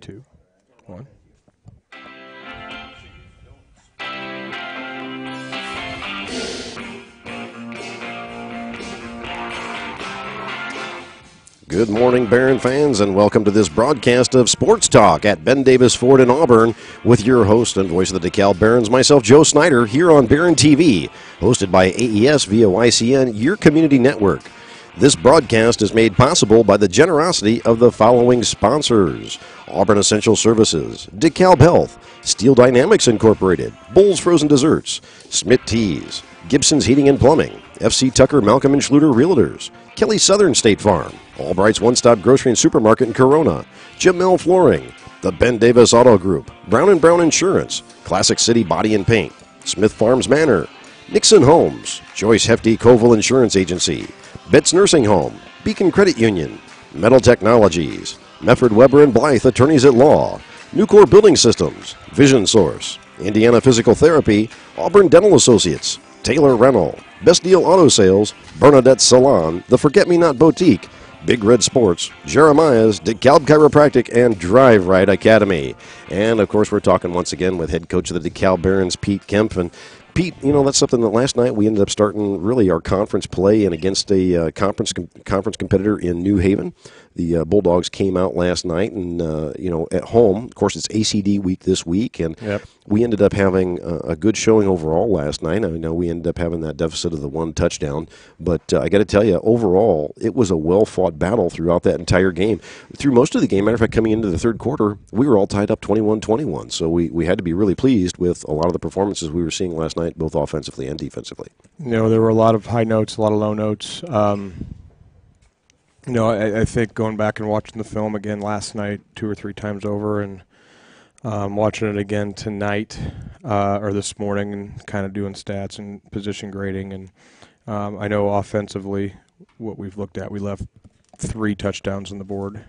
2, 1. Good morning, Baron fans, and welcome to this broadcast of Sports Talk at Ben Davis Ford in Auburn with your host and voice of the DeKalb Barons, myself, Joe Snyder, here on Baron TV, hosted by AES via YCN, your community network. This broadcast is made possible by the generosity of the following sponsors: Auburn Essential Services, DeKalb Health, Steel Dynamics Incorporated, Bull's Frozen Desserts, Smith Teas, Gibson's Heating and Plumbing, FC Tucker, Malcolm and Schluter Realtors, Kelly Southern State Farm, Albright's One-Stop Grocery and Supermarket in Corona, Jamel Flooring, the Ben Davis Auto Group, Brown & Brown Insurance, Classic City Body and Paint, Smith Farms Manor, Nixon Homes, Joyce Hefty Covil Insurance Agency, Betts Nursing Home, Beacon Credit Union, Metal Technologies, Mefford Weber and Blythe Attorneys at Law, Nucor Building Systems, Vision Source, Indiana Physical Therapy, Auburn Dental Associates, Taylor Rental, Best Deal Auto Sales, Bernadette Salon, The Forget Me Not Boutique, Big Red Sports, Jeremiah's, DeKalb Chiropractic, and Drive Right Academy. And, of course, we're talking once again with head coach of the DeKalb Barons, Pete Kempf. And Pete, you know, that's something that last night we ended up starting really our conference play and against a conference competitor in New Haven. The Bulldogs came out last night and, at home. Of course, it's ACD week this week, and we ended up having a good showing overall last night. I know we ended up having that deficit of the one touchdown, but I got to tell you, overall, it was a well-fought battle throughout that entire game. Through most of the game, matter of fact, coming into the third quarter, we were all tied up 21-21, so we had to be really pleased with a lot of the performances we were seeing last night, both offensively and defensively. You know, there were a lot of high notes, a lot of low notes. I think going back and watching the film again last night 2 or 3 times over and watching it again tonight or this morning and kind of doing stats and position grading. And I know offensively what we've looked at, we left 3 touchdowns on the board.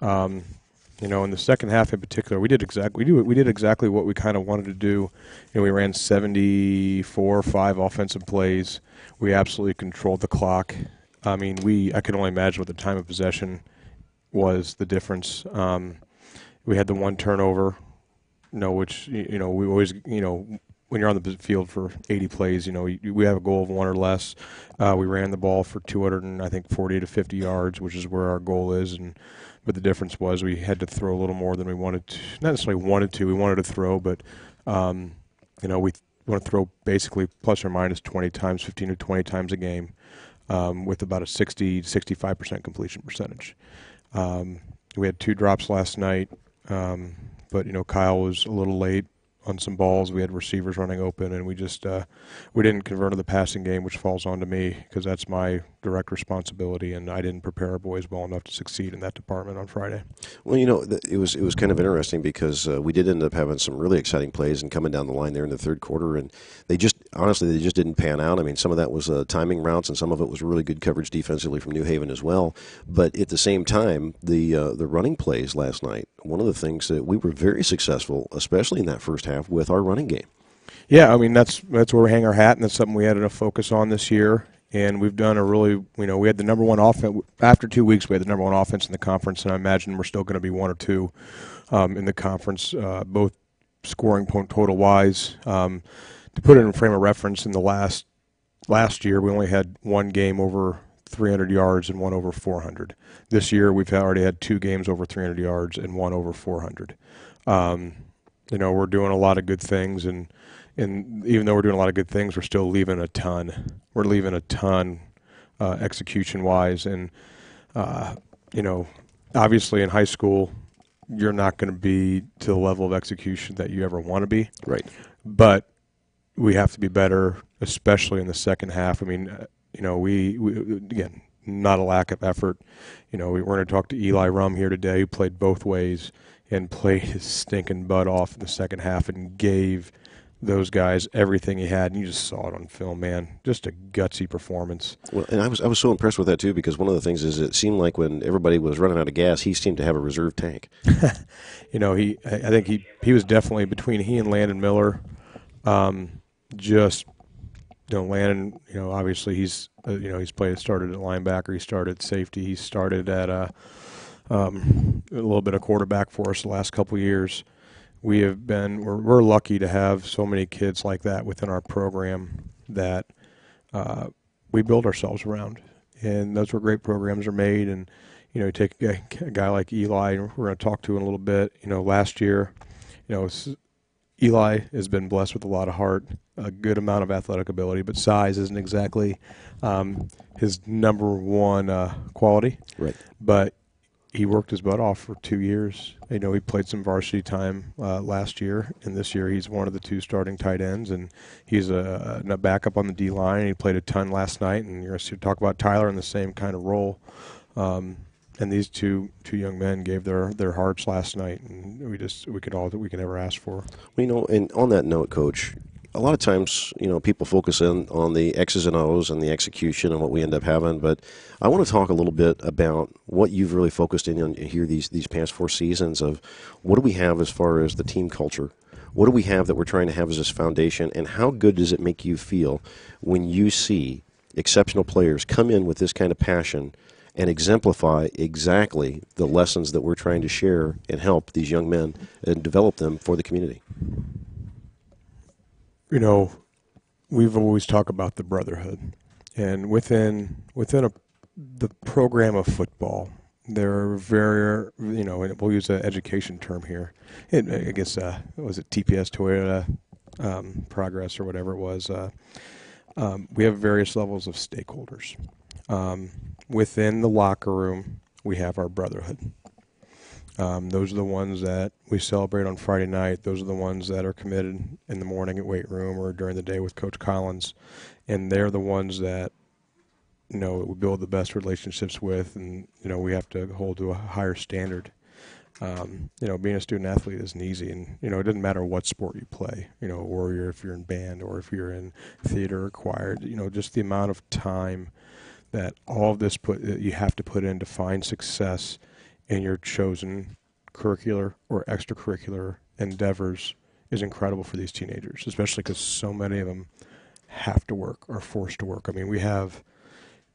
In the second half in particular, we did exactly what we kind of wanted to do. We ran 74-5 offensive plays. We absolutely controlled the clock. I mean, I can only imagine what the time of possession was the difference. We had the one turnover, which, we always, when you're on the field for 80 plays, we have a goal of 1 or less. We ran the ball for 40 to 50 yards, which is where our goal is. But the difference was we had to throw a little more than we wanted to. Not necessarily wanted to. We wanted to throw, but, we want to throw basically plus or minus 20 times, 15 to 20 times a game. With about a 60 to 65% completion percentage. We had 2 drops last night, but Kyle was a little late on some balls. We had receivers running open, and we didn't convert to the passing game, which falls onto me because that's my direct responsibility, and I didn't prepare our boys well enough to succeed in that department on Friday. Well, it was kind of interesting because we did end up having some really exciting plays and coming down the line there in the third quarter, and they just didn't pan out. I mean, some of that was timing routes, and some of it was really good coverage defensively from New Haven as well. But at the same time, the running plays last night, one of the things that we were very successful, especially in that first half, with our running game. Yeah, I mean, that's where we hang our hat, and that's something we had to focus on this year. And we've done we had the number one offense. After 2 weeks, we had the number one offense in the conference, and I imagine we're still going to be 1 or 2 in the conference, both scoring point total-wise. To put it in frame of reference, in the last year, we only had 1 game over 300 yards and 1 over 400. This year, we've already had 2 games over 300 yards and 1 over 400. We're doing a lot of good things, and even though we're doing a lot of good things, we're still leaving a ton. We're leaving a ton execution-wise, and obviously in high school, you're not going to be to the level of execution that you ever want to be. Right. But we have to be better, especially in the second half. I mean, we again, not a lack of effort. We're going to talk to Eli Rum here today, who played both ways and played his stinking butt off in the second half and gave those guys everything he had, and you just saw it on film, man. Just a gutsy performance. Well, and I was so impressed with that too, because one of the things is it seemed like when everybody was running out of gas, he seemed to have a reserve tank. I think he was definitely between he and Landon Miller. Landon, obviously he's started at linebacker, he started at safety, he started at a little bit of quarterback for us the last couple of years. We're lucky to have so many kids like that within our program that we build ourselves around, and that's where great programs are made. And you take a guy like Eli, and we're going to talk to in a little bit. Last year, Eli has been blessed with a lot of heart, a good amount of athletic ability, but size isn't exactly his number one quality. Right. But he worked his butt off for 2 years. He played some varsity time last year, and this year he's one of the 2 starting tight ends, and he's a backup on the D line. He played a ton last night, and you're going to talk about Tyler in the same kind of role. And these two young men gave their hearts last night, and we could all that we could ever ask for. Well, and on that note, Coach, a lot of times, people focus in on the X's and O's and the execution and what we end up having, but I want to talk a little bit about what you've really focused in on here these past 4 seasons of what do we have as far as the team culture? What do we have that we're trying to have as this foundation, and how good does it make you feel when you see exceptional players come in with this kind of passion and exemplify exactly the lessons that we're trying to share and help these young men and develop them for the community? We've always talked about the brotherhood, and within the program of football, there are very, and we'll use an education term here. I guess, was it TPS, Toyota, Progress, or whatever it was? We have various levels of stakeholders. Within the locker room, we have our brotherhood. Those are the ones that we celebrate on Friday night. Those are the ones that are committed in the morning at weight room or during the day with Coach Collins. And they're the ones that, we build the best relationships with, and, we have to hold to a higher standard. Being a student athlete isn't easy, and, it doesn't matter what sport you play, or if you're in band or if you're in theater or choir, just the amount of time that all of this you have to put in to find success in your chosen curricular or extracurricular endeavors is incredible for these teenagers, especially because so many of them have to work or forced to work. I mean, we have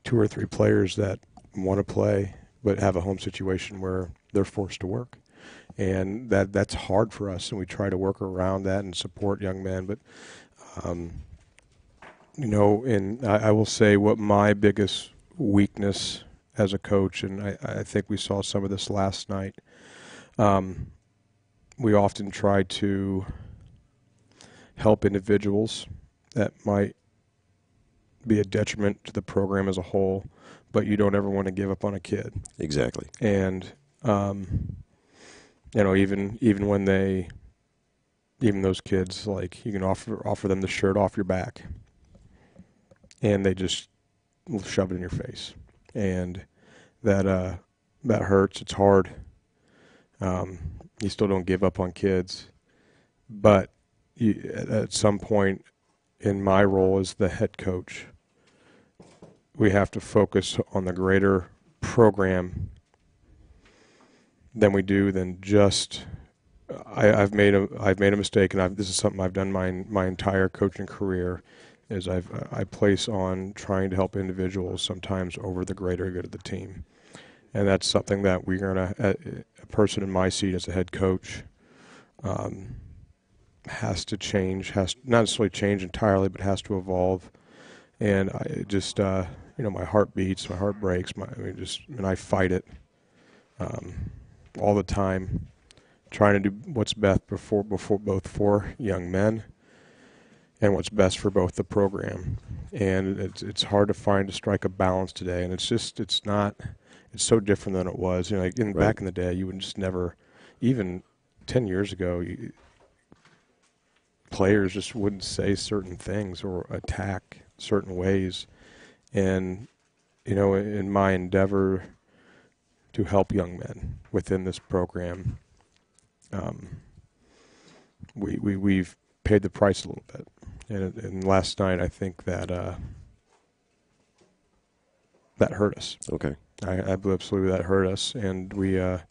2 or 3 players that want to play but have a home situation where they're forced to work, and that's hard for us, and we try to work around that and support young men. But and I will say what my biggest weakness as a coach, and I think we saw some of this last night, we often try to help individuals that might be a detriment to the program as a whole, but you don't ever want to give up on a kid. Exactly. And, even when even those kids, like, you can offer them the shirt off your back, and they just shove it in your face. And that hurts. It's hard. You still don't give up on kids. But at some point in my role as the head coach, we have to focus on the greater program than just I've made a mistake, and this is something I've done my entire coaching career, is I place on trying to help individuals sometimes over the greater good of the team. And that's something that we're going to, a person in my seat as a head coach has to change, not necessarily change entirely, but has to evolve. And I just, my heart beats, my heart breaks, and I fight it all the time, trying to do what's best both for young men and what's best for both the program. And it's hard to strike a balance today, and it's so different than it was. Back in the day, you would just never, even 10 years ago, players just wouldn't say certain things or attack certain ways. And, in my endeavor to help young men within this program, we've paid the price a little bit. And last night, I think that hurt us. Okay. I absolutely, that hurt us, and and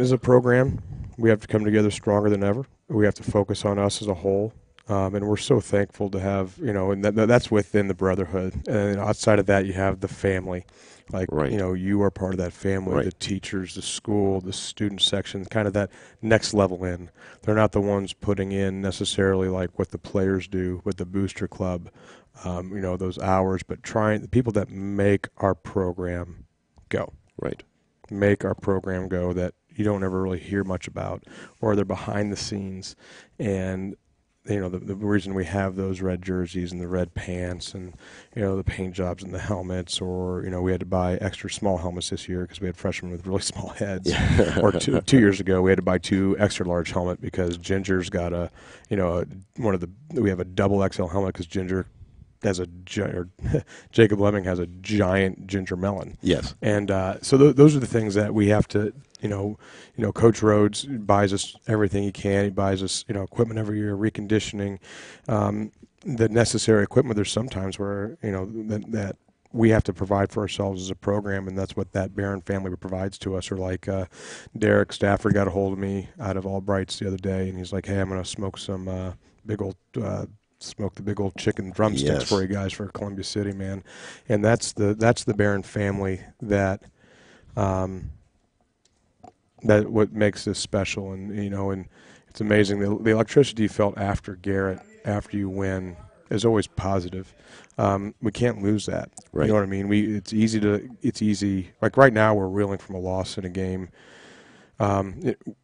as a program, we have to come together stronger than ever. We have to focus on us as a whole. And we're so thankful to have, and that's within the brotherhood. And outside of that, you have the family. Like, Right. You are part of that family, Right. the teachers, the school, the student section, kind of that next level in. They're not the ones putting in necessarily like what the players do with the booster club, those hours, but the people that make our program go. Right. Make our program go that you don't ever really hear much about, or they're behind the scenes. And the reason we have those red jerseys and the red pants and the paint jobs and the helmets, or we had to buy extra small helmets this year because we had freshmen with really small heads. Or 2 years ago we had to buy 2 extra large helmet because Ginger's got we have a double XL helmet because Ginger has Jacob Lemming has a giant ginger melon. Yes. And so those are the things that we have to, Coach Rhodes buys us everything he can. He buys us, equipment every year, reconditioning, the necessary equipment. There's sometimes where, that we have to provide for ourselves as a program, and that's what that Baron family provides to us. Or like Derek Stafford got a hold of me out of Albright's the other day, and he's like, hey, I'm going to smoke some smoke the big old chicken drumsticks for you guys for Columbia City, man. And that's the Baron family that what makes this special. And and it's amazing the electricity you felt after Garrett, after you win, is always positive. We can't lose that. Right. You know what I mean? It's easy. Like right now we're reeling from a loss in a game.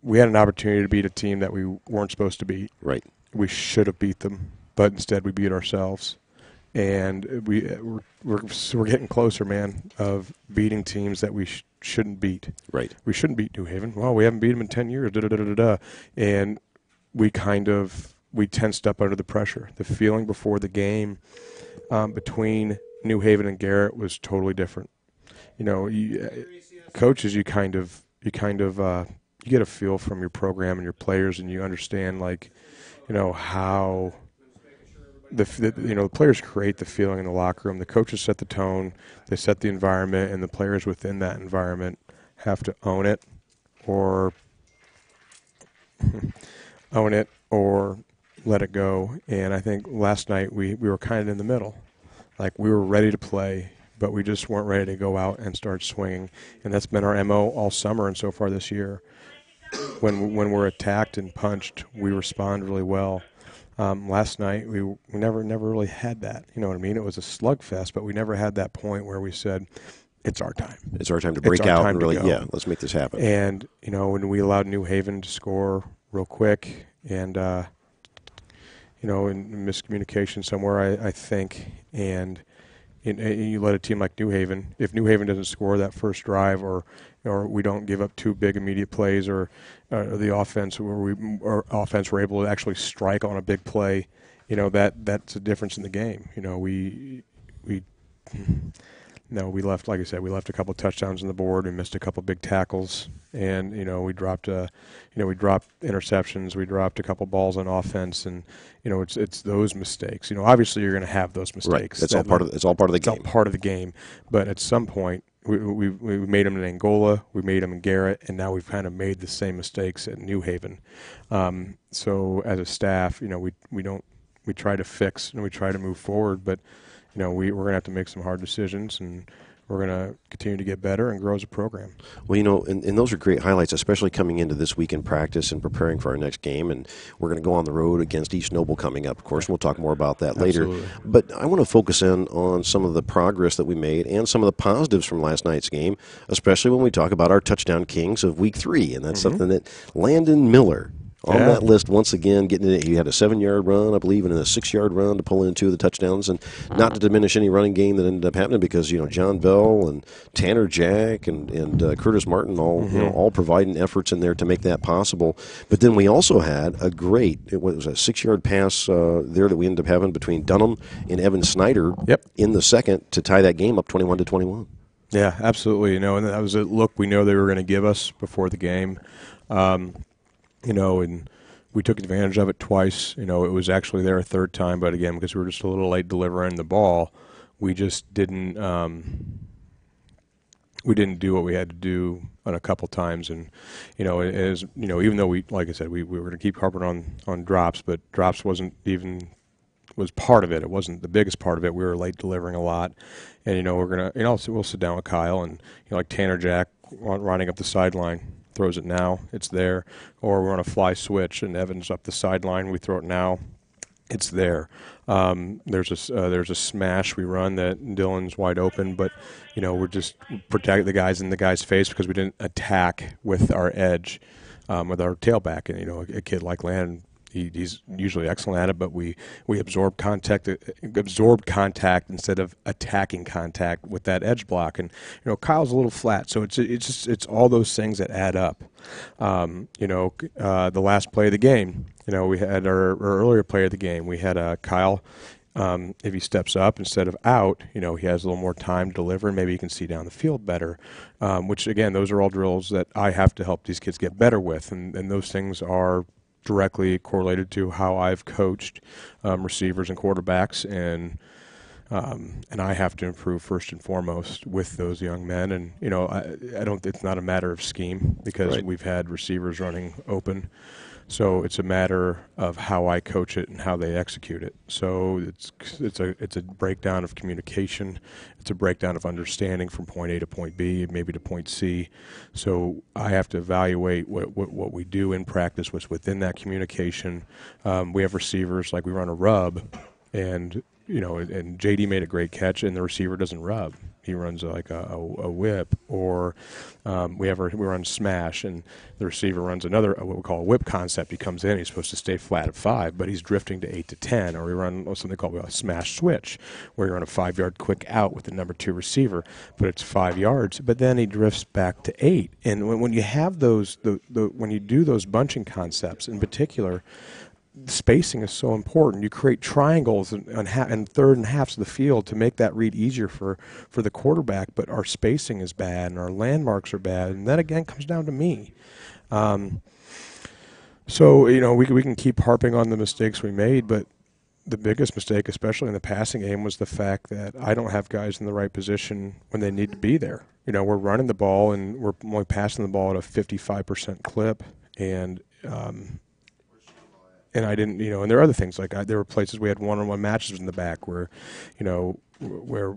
We had an opportunity to beat a team that we weren't supposed to beat. Right. We should have beat them, but instead we beat ourselves. And we're getting closer, man, of beating teams that we shouldn't beat. Right. We shouldn't beat New Haven. Well, we haven't beat them in 10 years. And we tensed up under the pressure. The feeling before the game between New Haven and Garrett was totally different. Coaches, you get a feel from your program and your players, and you understand how the players create the feeling in the locker room. The coaches set the tone, they set the environment, and the players within that environment have to own it or let it go. And I think last night we were kind of in the middle. Like, we were ready to play, but we just weren't ready to go out and start swinging. And that's been our MO all summer and so far this year. When we're attacked and punched, we respond really well. Last night, we never really had that. You know what I mean? It was a slugfest, but we never had that point where we said, it's our time. It's our time to break out and really, let's make this happen. And, when we allowed New Haven to score real quick and, in miscommunication somewhere, I think, and you let a team like New Haven, if New Haven doesn't score that first drive or we don't give up 2 big immediate plays or the offense where offense were able to actually strike on a big play, that's a difference in the game. We left, like I said, we left a couple of touchdowns on the board. We missed a couple of big tackles, and we dropped interceptions. We dropped a couple balls on offense, and it's those mistakes. Obviously you're going to have those mistakes. Right. It's all part of the game. It's all part of the game. But at some point, we made them in Angola, we made them in Garrett, and now we've kind of made the same mistakes at New Haven. So as a staff, we try to fix and we try to move forward, but we're going to have to make some hard decisions, and we're going to continue to get better and grow as a program. Well, and those are great highlights, especially coming into this week in practice and preparing for our next game. And we're going to go on the road against East Noble coming up, of course, and we'll talk more about that later. Absolutely. But I want to focus in on some of the progress that we made and some of the positives from last night's game, especially when we talk about our touchdown kings of Week 3. And that's something that Landon Miller, on that list once again, getting it. He had a 7-yard run, I believe, and a 6-yard run to pull in 2 of the touchdowns, and not to diminish any running game that ended up happening because John Bell and Tanner Jack and Curtis Martin all providing efforts in there to make that possible. But then we also had a great, it was a 6-yard pass there that we ended up having between Dunham and Evan Snyder in the second to tie that game up 21-21. Yeah, absolutely. And that was a look we know they were going to give us before the game. And we took advantage of it twice. It was actually there a third time, but again, because we were just a little late delivering the ball, we just didn't we didn't do what we had to do on a couple times, and even though like I said, we were going to keep harping on drops, but drops was part of it. It wasn't the biggest part of it. We were late delivering a lot, and we'll sit down with Kyle, and like Tanner Jack running up the sideline, throws it now, it's there, or we're on a fly switch and Evan's up the sideline, we throw it now, it's there. There's a smash we run that Dylan's wide open, but we're just protect the guys in the guy's face because we didn't attack with our edge, with our tailback, and a kid like Landon, he's usually excellent at it, but we absorb contact instead of attacking contact with that edge block. And Kyle's a little flat, so it's all those things that add up. The last play of the game, we had our earlier play of the game. We had Kyle. If he steps up instead of out, he has a little more time to deliver, and maybe he can see down the field better. Which again, those are all drills that I have to help these kids get better with, and those things are directly correlated to how I've coached receivers and quarterbacks, and I have to improve first and foremost with those young men. And I don't. It's not a matter of scheme because Right. we've had receivers running open, so it's a matter of how I coach it and how they execute it. So it's a breakdown of communication. It's a breakdown of understanding from point A to point B, maybe to point C. So I have to evaluate what we do in practice, what's within that communication. We have receivers, like we run a rub, and and JD made a great catch, and the receiver doesn't rub. He runs like a whip, or we run smash, and the receiver runs another, what we call a whip concept. He comes in, he's supposed to stay flat at 5, but he's drifting to 8 to 10. Or we run something called a smash switch, where you run a 5-yard quick out with the number 2 receiver, but it's 5 yards, but then he drifts back to 8. And when you have those, when you do those bunching concepts in particular, spacing is so important. You create triangles and third and halves of the field to make that read easier for the quarterback, but our spacing is bad and our landmarks are bad, and that again comes down to me. So we can keep harping on the mistakes we made, but the biggest mistake, especially in the passing game, was the fact that I don't have guys in the right position when they need to be there. We're running the ball and we're only passing the ball at a 55% clip, and I didn't, and there are other things, like there were places we had one-on-one matches in the back where where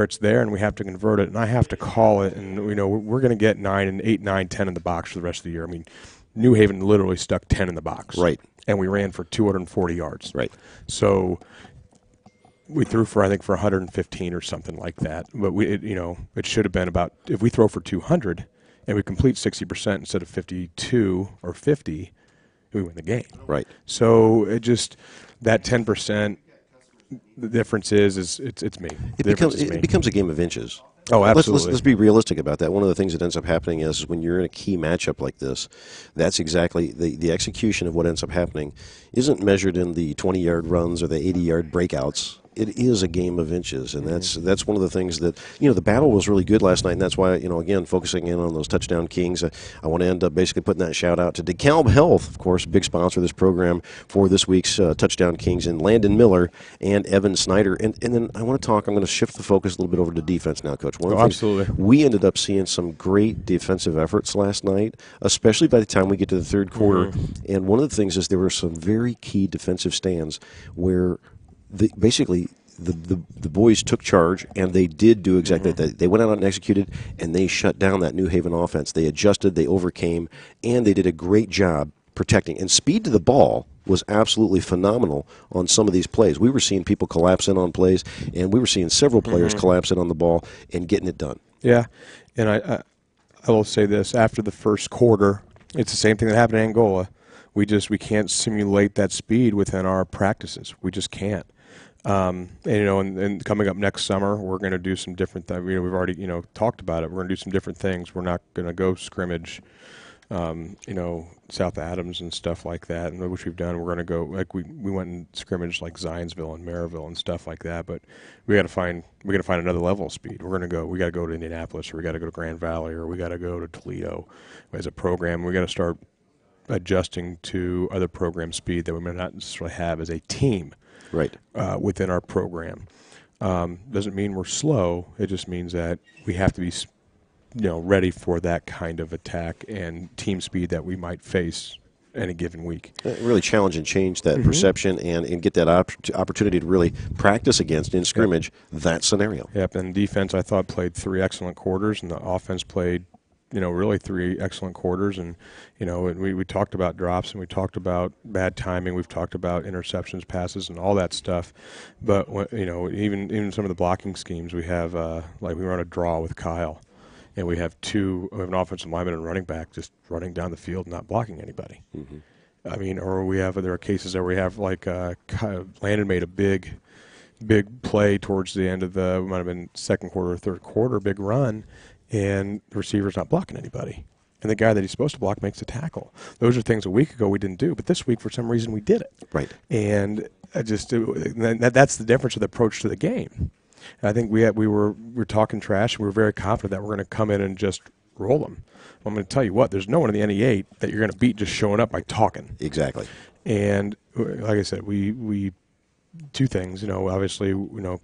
it's there and we have to convert it, and I have to call it, and we're going to get 8, 9, 10 in the box for the rest of the year. I mean, New Haven literally stuck 10 in the box, Right, and we ran for 240 yards. right. So we threw for 115 or something like that, but it should have been about, if we throw for 200 and we complete 60% instead of 52 or 50. We win the game. Right. So it just, that 10%, the difference is it's me. It becomes a game of inches. Oh, absolutely. Let's be realistic about that. One of the things that ends up happening is when you're in a key matchup like this, that's exactly the execution of what ends up happening isn't measured in the 20-yard runs or the 80-yard breakouts. It is a game of inches, and that's one of the things that, the battle was really good last night, and that's why, again, focusing in on those touchdown kings, I want to end up basically putting that shout out to DeKalb Health, of course, big sponsor of this program for this week's touchdown kings, and Landon Miller and Evan Snyder. And then I'm going to shift the focus a little bit over to defense now, Coach. Absolutely. We ended up seeing some great defensive efforts last night, especially by the time we get to the third quarter. And one of the things is there were some very key defensive stands where basically the boys took charge, and they did do exactly that. They went out and executed, and they shut down that New Haven offense. They adjusted, they overcame, and they did a great job protecting. And speed to the ball was absolutely phenomenal on some of these plays. We were seeing people collapse in on plays, and we were seeing several players collapse in on the ball and getting it done. Yeah, and I will say this, after the first quarter, it's the same thing that happened in Angola. We can't simulate that speed within our practices. We just can't. And coming up next summer, we're going to do some different things. We've already, talked about it. We're going to do some different things. We're not going to go scrimmage, South Adams and stuff like that, and which we've done. We're going to go, like we went and scrimmaged like Zionsville and Maryville and stuff like that. But we got to find another level of speed. We got to go to Indianapolis, or we got to go to Grand Valley, or we got to go to Toledo as a program. We got to start adjusting to other program speed that we may not necessarily have as a team. Right. Within our program. Doesn't mean we're slow. It just means that we have to be, ready for that kind of attack and team speed that we might face any given week. Really challenge and change that perception and get that opportunity to really practice against in scrimmage that scenario. Yep, and defense I thought played 3 excellent quarters, and the offense played really 3 excellent quarters. And, we talked about drops and we talked about bad timing. We've talked about interceptions, passes, and all that stuff. But, even some of the blocking schemes, we have, we run a draw with Kyle. And we have an offensive lineman and running back just running down the field, not blocking anybody. I mean, or there are cases where we have, Landon made a big play towards the end of it might have been second quarter or third quarter, big run, and the receiver's not blocking anybody. And the guy that he's supposed to block makes a tackle. Those are things a week ago we didn't do, but this week for some reason we did it. Right. And that's the difference of the approach to the game. And I think we were talking trash. We were very confident that we're going to come in and just roll them. I'm going to tell you what, there's no one in the NE8 that you're going to beat just showing up by talking. Exactly. And like I said, we 2 things, obviously,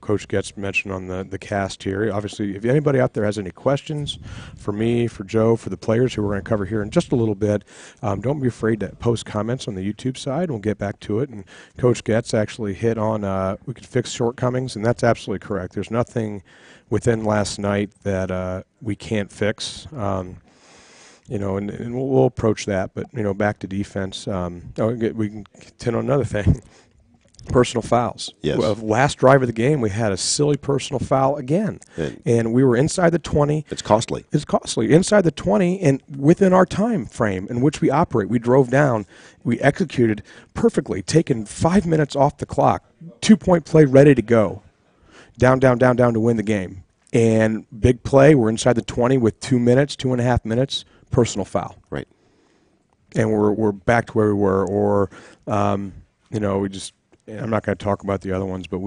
Coach Getz mentioned on the cast here. Obviously, if anybody out there has any questions for me, for Joe, for the players who we're going to cover here in just a little bit, don't be afraid to post comments on the YouTube side. We'll get back to it. And Coach Getz actually hit on we could fix shortcomings, and that's absolutely correct. There's nothing within last night that we can't fix. And we'll approach that. But, back to defense. We can hit on another thing. Personal fouls. Yes. Last drive of the game, we had a silly personal foul again. And we were inside the 20. It's costly. It's costly. Inside the 20 and within our time frame in which we operate. We drove down. We executed perfectly, taking 5 minutes off the clock. 2-point play ready to go. Down to win the game. And big play, we're inside the 20 with 2 minutes, 2.5 minutes, personal foul. Right. And we're back to where we were. Or, we just... I'm not going to talk about the other ones, but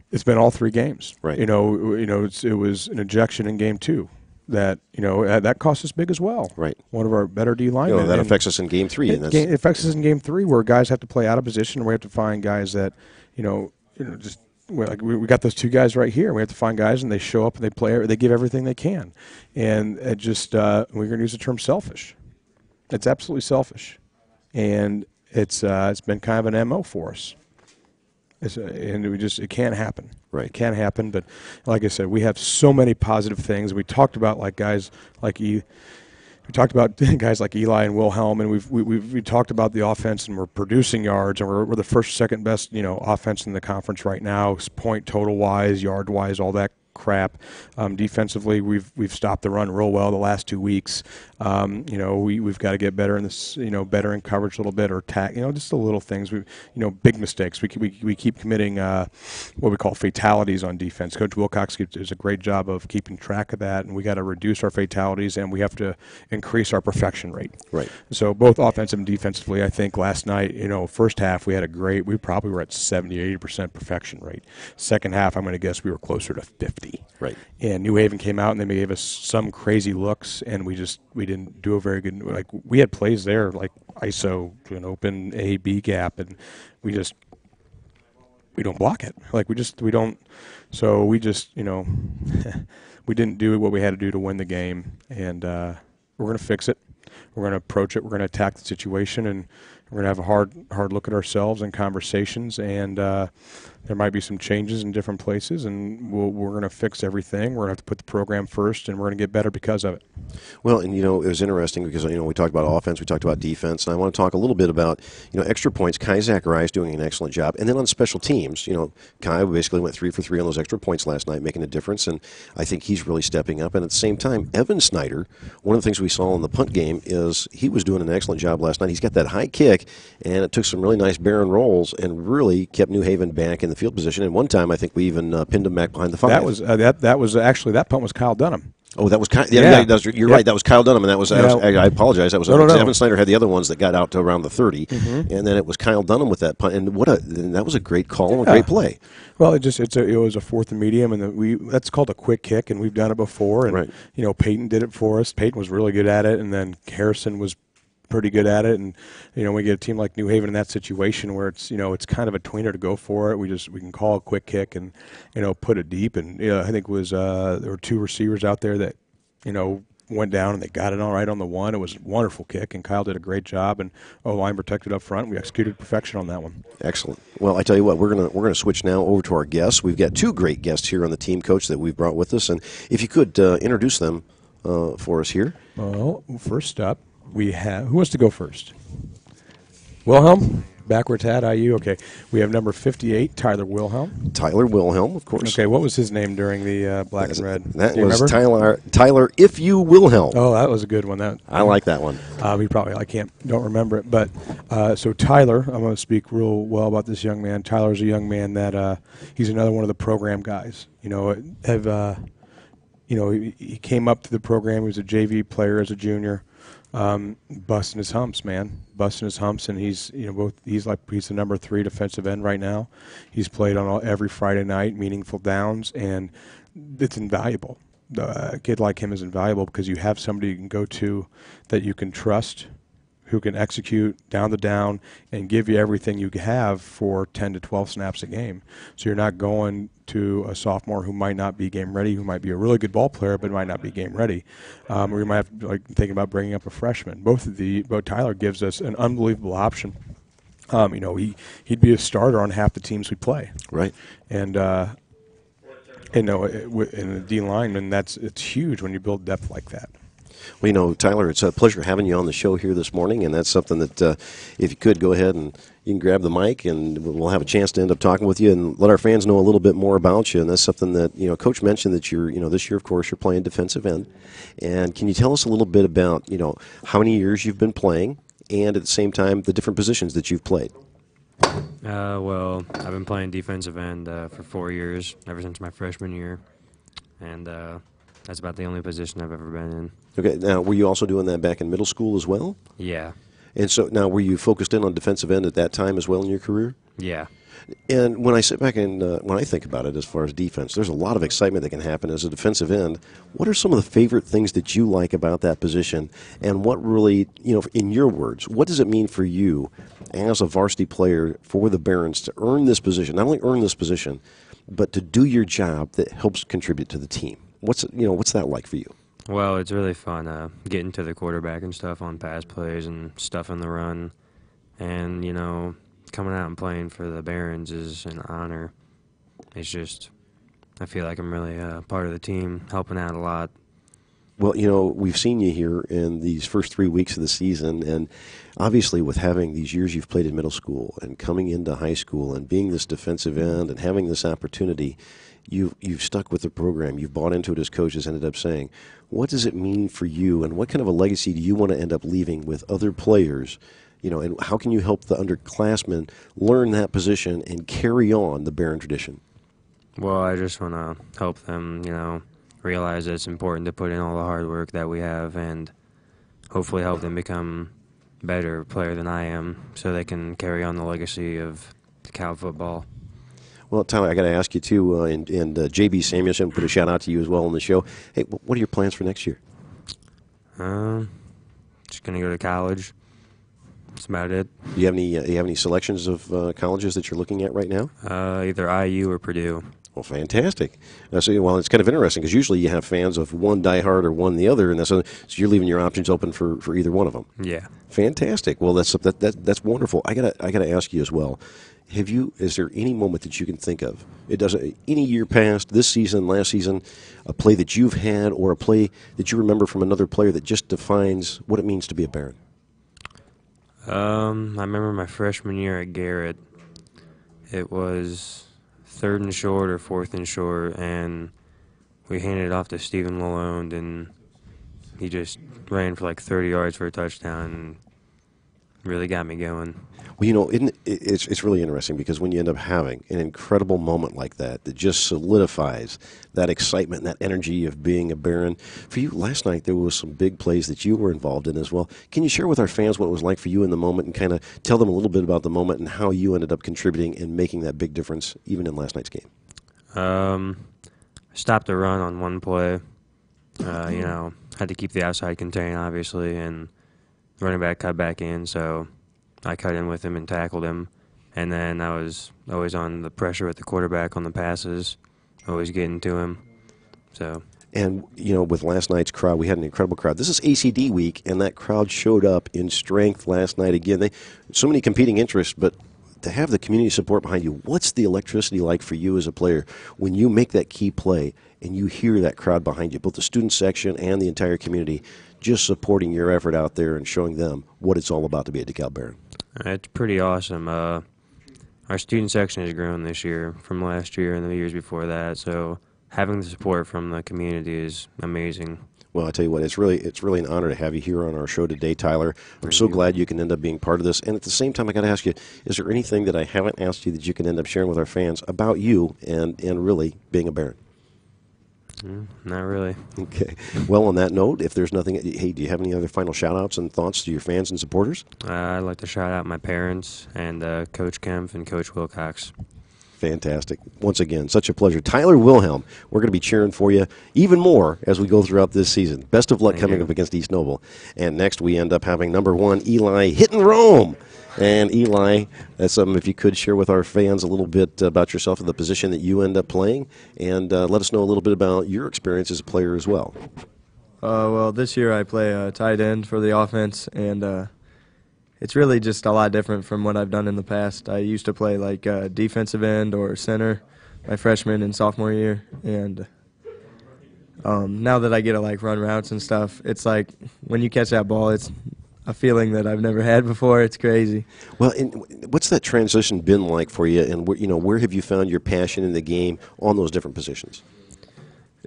it's been all 3 games. Right. It was an ejection in game 2 that that cost us big as well. Right. One of our better D linemen. That affects us in game 3. It affects us in game 3 where guys have to play out of position. And we have to find guys that we got those 2 guys right here. We have to find guys and they show up and they play. They give everything they can, and it just we're going to use the term selfish. It's absolutely selfish, and it's been kind of an MO for us. It can't happen. Right. It can't happen. But like I said, we have so many positive things. We talked about guys like guys like Eli and Wilhelm, and we talked about the offense, and we're producing yards, and we're the first, second best offense in the conference right now, point total wise, yard wise, all that crap. Defensively, we've stopped the run real well the last 2 weeks. We've got to get better in this, better in coverage a little bit, or attack, just the little things. Big mistakes. We keep committing what we call fatalities on defense. Coach Wilcox does a great job of keeping track of that, and we got to reduce our fatalities, and we have to increase our perfection rate. Right. So both offensive and defensively, I think last night, first half we probably were at 70-80% perfection rate. Second half, I'm going to guess we were closer to 50. Right. And New Haven came out and they gave us some crazy looks, and we didn't do a very good. We had plays there like ISO to an open A/B gap, and we don't block it. We don't. So we we didn't do what we had to do to win the game, and we're going to fix it. We're going to approach it. We're going to attack the situation, and we're going to have a hard look at ourselves and conversations, and there might be some changes in different places, and we're going to fix everything. We're going to have to put the program first, and we're going to get better because of it. Well, and, it was interesting because, we talked about offense, we talked about defense, and I want to talk a little bit about, extra points. Kai Zacharias doing an excellent job. And then on special teams, Kai basically went 3 for 3 on those extra points last night, making a difference, and I think he's really stepping up. And at the same time, Evan Snyder, one of the things we saw in the punt game is he was doing an excellent job last night. He's got that high kick, and it took some really nice Baron rolls and really kept New Haven back in the field position. And one time, I think we even pinned him back behind the 5. That was actually, that punt was Kyle Dunham. Oh, that was Kyle. Yeah, you're right. That was Kyle Dunham, and that was. I apologize. That was Evan Snyder had the other ones that got out to around the 30, and then it was Kyle Dunham with that punt. And that was a great call and a great play. Well, it was a 4th and medium, and that's called a quick kick, and we've done it before. And right. Peyton did it for us. Peyton was really good at it, and then Harrison was pretty good at it. And we get a team like New Haven in that situation where it's it's kind of a tweener to go for it. We can call a quick kick and put it deep. And I think it was there were 2 receivers out there that went down and they got it all right on the one. It was a wonderful kick, and Kyle did a great job. And O-line protected up front. We executed perfection on that one. Excellent. Well, I tell you what, we're gonna switch now over to our guests. We've got 2 great guests here on the team, Coach, that we've brought with us, and if you could introduce them for us here. Well, first up, we have, who wants to go first? Wilhelm, backwards hat, IU. Okay, we have number 58, Tyler Wilhelm. Tyler Wilhelm, of course. Okay, what was his name during the black and red? That was Tyler If You Wilhelm. Oh, that was a good one. I like that one. Don't remember it, but so Tyler, I'm going to speak real well about this young man. Tyler's a young man that he's another one of the program guys. He came up to the program. He was a JV player as a junior. Busting his humps, man. Busting his humps, and he's the number 3 defensive end right now. He's played on every Friday night, meaningful downs, and it's invaluable. A kid like him is invaluable because you have somebody you can go to that you can trust, who can execute down the down and give you everything you have for 10 to 12 snaps a game. So you're not going to a sophomore who might not be game ready, who might be a really good ball player but might not be game ready. Or you might have thinking about bringing up a freshman. Both Tyler gives us an unbelievable option. He'd be a starter on half the teams we play. Right. And in the D line, and it's huge when you build depth like that. Well, Tyler, it's a pleasure having you on the show here this morning, and that's something that if you could go ahead and you can grab the mic, and we'll have a chance to end up talking with you and let our fans know a little bit more about you. And that's something that Coach mentioned that you're this year, of course, you're playing defensive end. And can you tell us a little bit about how many years you've been playing, and at the same time the different positions that you've played? Well, I've been playing defensive end for 4 years, ever since my freshman year, and that's about the only position I've ever been in. Okay, now were you also doing that back in middle school as well? Yeah. And so now were you focused in on defensive end at that time as well in your career? Yeah. And when I sit back and when I think about it as far as defense, there's a lot of excitement that can happen as a defensive end. What are some of the favorite things that you like about that position? And what really, in your words, what does it mean for you as a varsity player for the Barons to earn this position? Not only earn this position, but to do your job that helps contribute to the team. What's that like for you? Well, it's really fun getting to the quarterback and stuff on pass plays and stuff in the run. And, coming out and playing for the Barons is an honor. It's just, I feel like I'm really part of the team, helping out a lot. Well, we've seen you here in these first 3 weeks of the season, and obviously with having these years you've played in middle school and coming into high school and being this defensive end and having this opportunity, you've stuck with the program. You've bought into it, as Coach has ended up saying. What does it mean for you, and what kind of a legacy do you want to end up leaving with other players? And how can you help the underclassmen learn that position and carry on the Baron tradition? Well, I just want to help them, realize that it's important to put in all the hard work that we have and hopefully help them become a better player than I am so they can carry on the legacy of DeKalb football. Well, Tyler, I got to ask you, too, and J.B. Samuelson put a shout-out to you as well on the show. Hey, what are your plans for next year? Just going to go to college. That's about it. Do you have any selections of colleges that you're looking at right now? Either IU or Purdue. Well, fantastic. So it's kind of interesting because usually you have fans of one diehard or one the other, and so you're leaving your options open for either one of them. Yeah. Fantastic. Well, that's wonderful. I gotta ask you as well. Is there any moment that you can think of? It doesn't any year past, this season, last season, a play that you've had or a play that you remember from another player that just defines what it means to be a Baron? I remember my freshman year at Garrett. It was 3rd and short or 4th and short, and we handed it off to Stephen Lalonde, and he just ran for like 30 yards for a touchdown and really got me going. Well, it's really interesting because when you end up having an incredible moment like that just solidifies that excitement and that energy of being a Baron. For you, last night there was some big plays that you were involved in as well. Can you share with our fans what it was like for you in the moment and kind of tell them a little bit about the moment and how you ended up contributing and making that big difference even in last night's game? I stopped a run on one play. Had to keep the outside contained, obviously, and running back cut back in, so I cut in with him and tackled him. And then I was always on the pressure with the quarterback on the passes, always getting to him. So. And, with last night's crowd, we had an incredible crowd. This is ACD week, and that crowd showed up in strength last night again. So many competing interests, but to have the community support behind you, what's the electricity like for you as a player when you make that key play and you hear that crowd behind you, both the student section and the entire community, just supporting your effort out there and showing them what it's all about to be a DeKalb Baron? It's pretty awesome. Our student section has grown this year from last year and the years before that, so having the support from the community is amazing. Well, I tell you what, it's really an honor to have you here on our show today, Tyler. I'm so glad you can end up being part of this. And at the same time, I got to ask you, is there anything that I haven't asked you that you can end up sharing with our fans about you and really being a Baron? Not really. Okay. Well, on that note, if there's nothing, hey, do you have any other final shout-outs and thoughts to your fans and supporters? I'd like to shout out my parents and Coach Kempf and Coach Wilcox. Fantastic. Once again, such a pleasure. Tyler Wilhelm, we're going to be cheering for you even more as we go throughout this season. Best of luck coming up against East Noble. And next we end up having number 1, Eli hitting Rome. And Eli, that's something if you could share with our fans a little bit about yourself and the position that you end up playing, and let us know a little bit about your experience as a player as well. Well, this year I play tight end for the offense, and it's really just a lot different from what I've done in the past. I used to play like defensive end or center my freshman and sophomore year, and now that I get to like run routes and stuff, it's like when you catch that ball, it's a feeling that I've never had before. It's crazy. Well, and what's that transition been like for you, and where have you found your passion in the game on those different positions?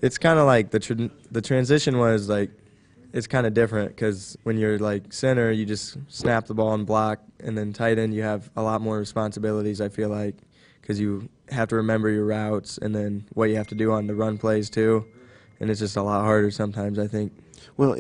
It's kind of like the transition was like, it's kind of different because when you're like center, you just snap the ball and block, and then tight end, you have a lot more responsibilities, I feel like, because you have to remember your routes and then what you have to do on the run plays too, and it's just a lot harder sometimes, I think. Well,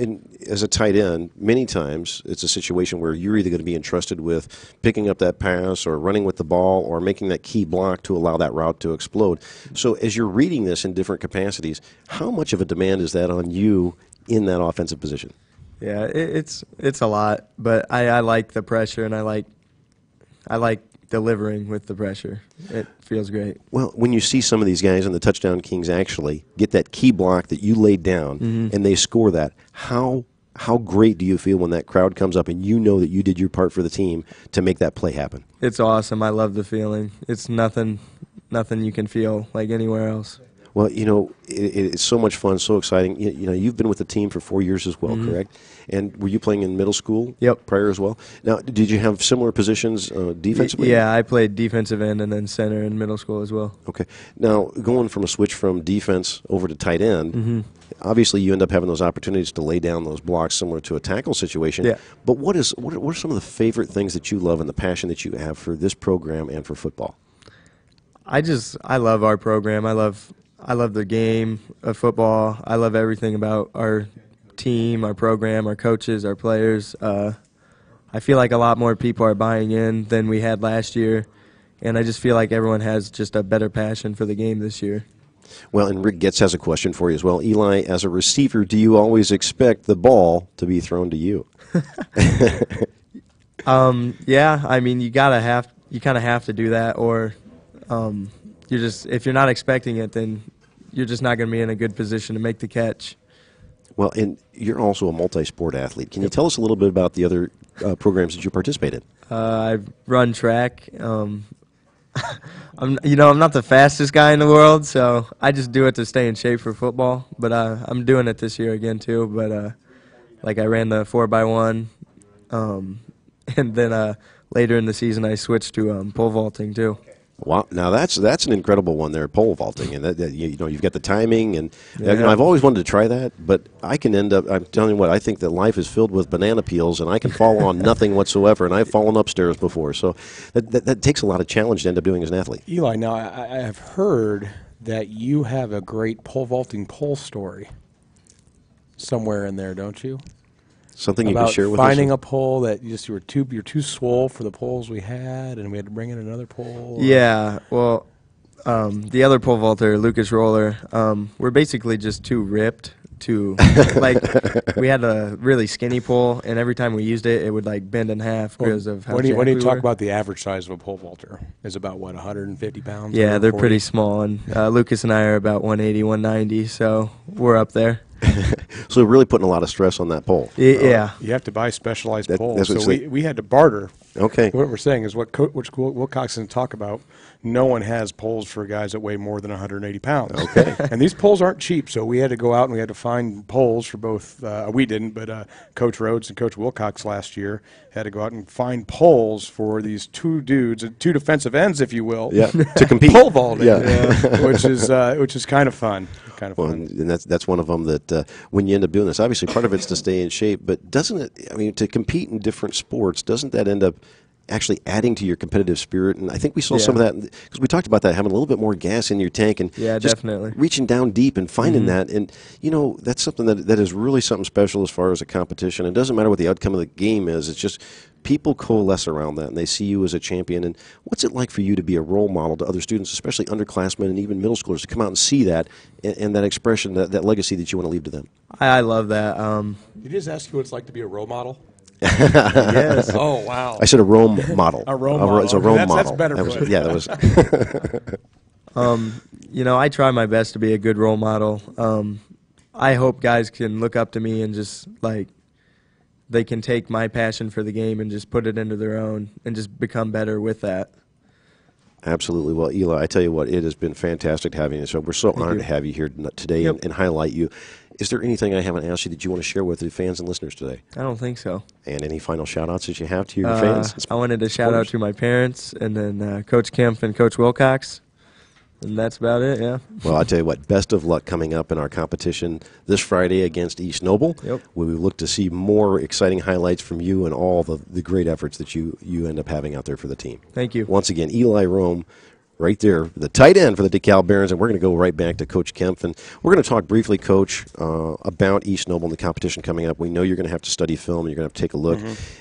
as a tight end, many times it's a situation where you're either going to be entrusted with picking up that pass or running with the ball or making that key block to allow that route to explode. So as you're reading this in different capacities, how much of a demand is that on you in that offensive position? Yeah, it's a lot, but I like the pressure, and I like delivering with the pressure. It feels great. Well, when you see some of these guys in the Touchdown Kings actually get that key block that you laid down and they score that, how great do you feel when that crowd comes up and you know that you did your part for the team to make that play happen? It's awesome. I love the feeling. It's nothing you can feel like anywhere else. Well, it's so much fun, so exciting. You've been with the team for 4 years as well, correct? And were you playing in middle school prior as well? Now, did you have similar positions defensively? Yeah, I played defensive end and then center in middle school as well. Okay. Now, going from a switch from defense over to tight end, obviously you end up having those opportunities to lay down those blocks similar to a tackle situation. Yeah. But what are some of the favorite things that you love and the passion that you have for this program and for football? I love our program. I love the game of football. I love everything about our team, our program, our coaches, our players. I feel like a lot more people are buying in than we had last year, and I just feel like everyone has just a better passion for the game this year. Well, and Rick Getz has a question for you as well. Eli, as a receiver, do you always expect the ball to be thrown to you? Yeah, I mean, you kind of have to do that, or if you're not expecting it, then you're just not going to be in a good position to make the catch. Well, and you're also a multi-sport athlete. Can you tell us a little bit about the other programs that you participate in? I run track. I'm not the fastest guy in the world, so I just do it to stay in shape for football. But I'm doing it this year again too. But I ran the 4x1, and then later in the season I switched to pole vaulting too. Wow! Now that's an incredible one there, pole vaulting, and you've got the timing, and I've always wanted to try that, but I can end up. I'm telling you what, I think that life is filled with banana peels, and I can fall on nothing whatsoever, and I've fallen upstairs before, so that takes a lot of challenge to end up doing as an athlete. Eli, now I have heard that you have a great pole vaulting pole story somewhere in there, don't you? Something you can share with us? Finding a pole that you're too swole for the poles we had, and we had to bring in another pole. Yeah, well, the other pole vaulter, Lucas Roller, we're basically just too ripped too. Like, we had a really skinny pole, and every time we used it, it would like bend in half because of how when you jacked we talk were. about the average size of a pole vaulter is about what, 150 pounds? Yeah, they're 140? pretty small, and Lucas and I are about 180, 190, so we're up there. So really putting a lot of stress on that pole. Yeah. You have to buy specialized That- poles. that's what So it's we had to barter. Okay. What we're saying is what Wilcox didn't talk about. No one has poles for guys that weigh more than 180 pounds. Okay. And these poles aren't cheap, so we had to go out and we had to find poles for both. We didn't, but Coach Rhodes and Coach Wilcox last year had to go out and find poles for these two dudes, two defensive ends, if you will. Yeah, to compete. Pole vaulting, Yeah. which is kind of fun. Kind of Well, fun. and that's one of them that when you end up doing this, obviously part of it's to stay in shape, but doesn't it, I mean, to compete in different sports, doesn't that end up actually adding to your competitive spirit? And I think we saw some of that, because we talked about that, having a little bit more gas in your tank and Yeah, just definitely. reaching down deep and finding that. And, you know, that's something that is really something special as far as a competition. It doesn't matter what the outcome of the game is. It's just people coalesce around that, and they see you as a champion. And what's it like for you to be a role model to other students, especially underclassmen and even middle schoolers, to come out and see that and that expression, that legacy that you want to leave to them? I love that. Did you just ask you what it's like to be a role model? Yes. Oh, wow. I said a Rome model. A Rome model. It's a Rome That's model. better That was, put. yeah, that was. You know, I try my best to be a good role model. I hope guys can look up to me and just, like, they can take my passion for the game and just put it into their own and just become better with that. Absolutely. Well, Eli, I tell you what, it has been fantastic having you. So we're so honored you. to have you here today Yep. and highlight you. Is there anything I haven't asked you that you want to share with the fans and listeners today? I don't think so. And any final shout-outs that you have to your fans? and I wanted to shout out supporters? to my parents and then Coach Kemp and Coach Wilcox. And that's about it, yeah. Well, I'll tell you what, best of luck coming up in our competition this Friday against East Noble. Yep. We look to see more exciting highlights from you and all the great efforts that you end up having out there for the team. Thank you. Once again, Eli Rome, right there, the tight end for the DeKalb Barons, and we're going to go right back to Coach Kempf, and we're going to talk briefly, Coach, about East Noble and the competition coming up. We know you're going to have to study film, and you're going to have to take a look,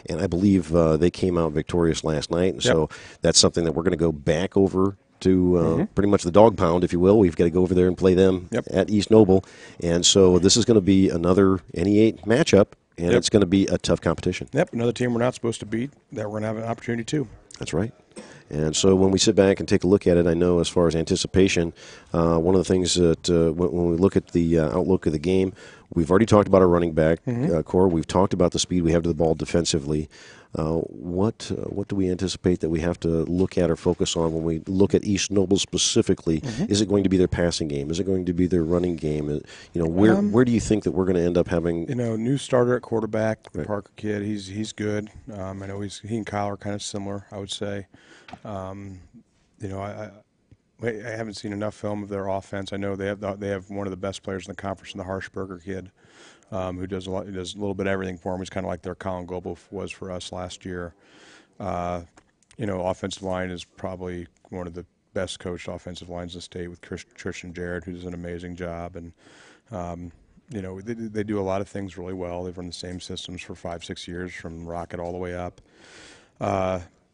and I believe they came out victorious last night, and so that's something that we're going to go back over to pretty much the dog pound, if you will. We've got to go over there and play them at East Noble, and so this is going to be another NE8 matchup, and it's going to be a tough competition. Yep, another team we're not supposed to beat that we're going to have an opportunity to. That's right. And so when we sit back and take a look at it, I know as far as anticipation, one of the things that when we look at the outlook of the game, we've already talked about our running back core. We've talked about the speed we have to the ball defensively. What do we anticipate that we have to look at or focus on when we look at East Noble specifically? Is it going to be their passing game? Is it going to be their running game? You know, where do you think that we're going to end up having? You know, new starter at quarterback, the Parker kid. He's good. I know he and Kyle are kind of similar, I would say. You know, I haven't seen enough film of their offense. I know they have one of the best players in the conference, in the Harshberger kid, who does a lot. He does a little bit of everything for him. He's kind of like their Colin Goebel was for us last year. You know, offensive line is probably one of the best coached offensive lines in the state with Tristan Jarrett, who does an amazing job. And you know, they do a lot of things really well. They've run the same systems for 5-6 years, from Rocket all the way up.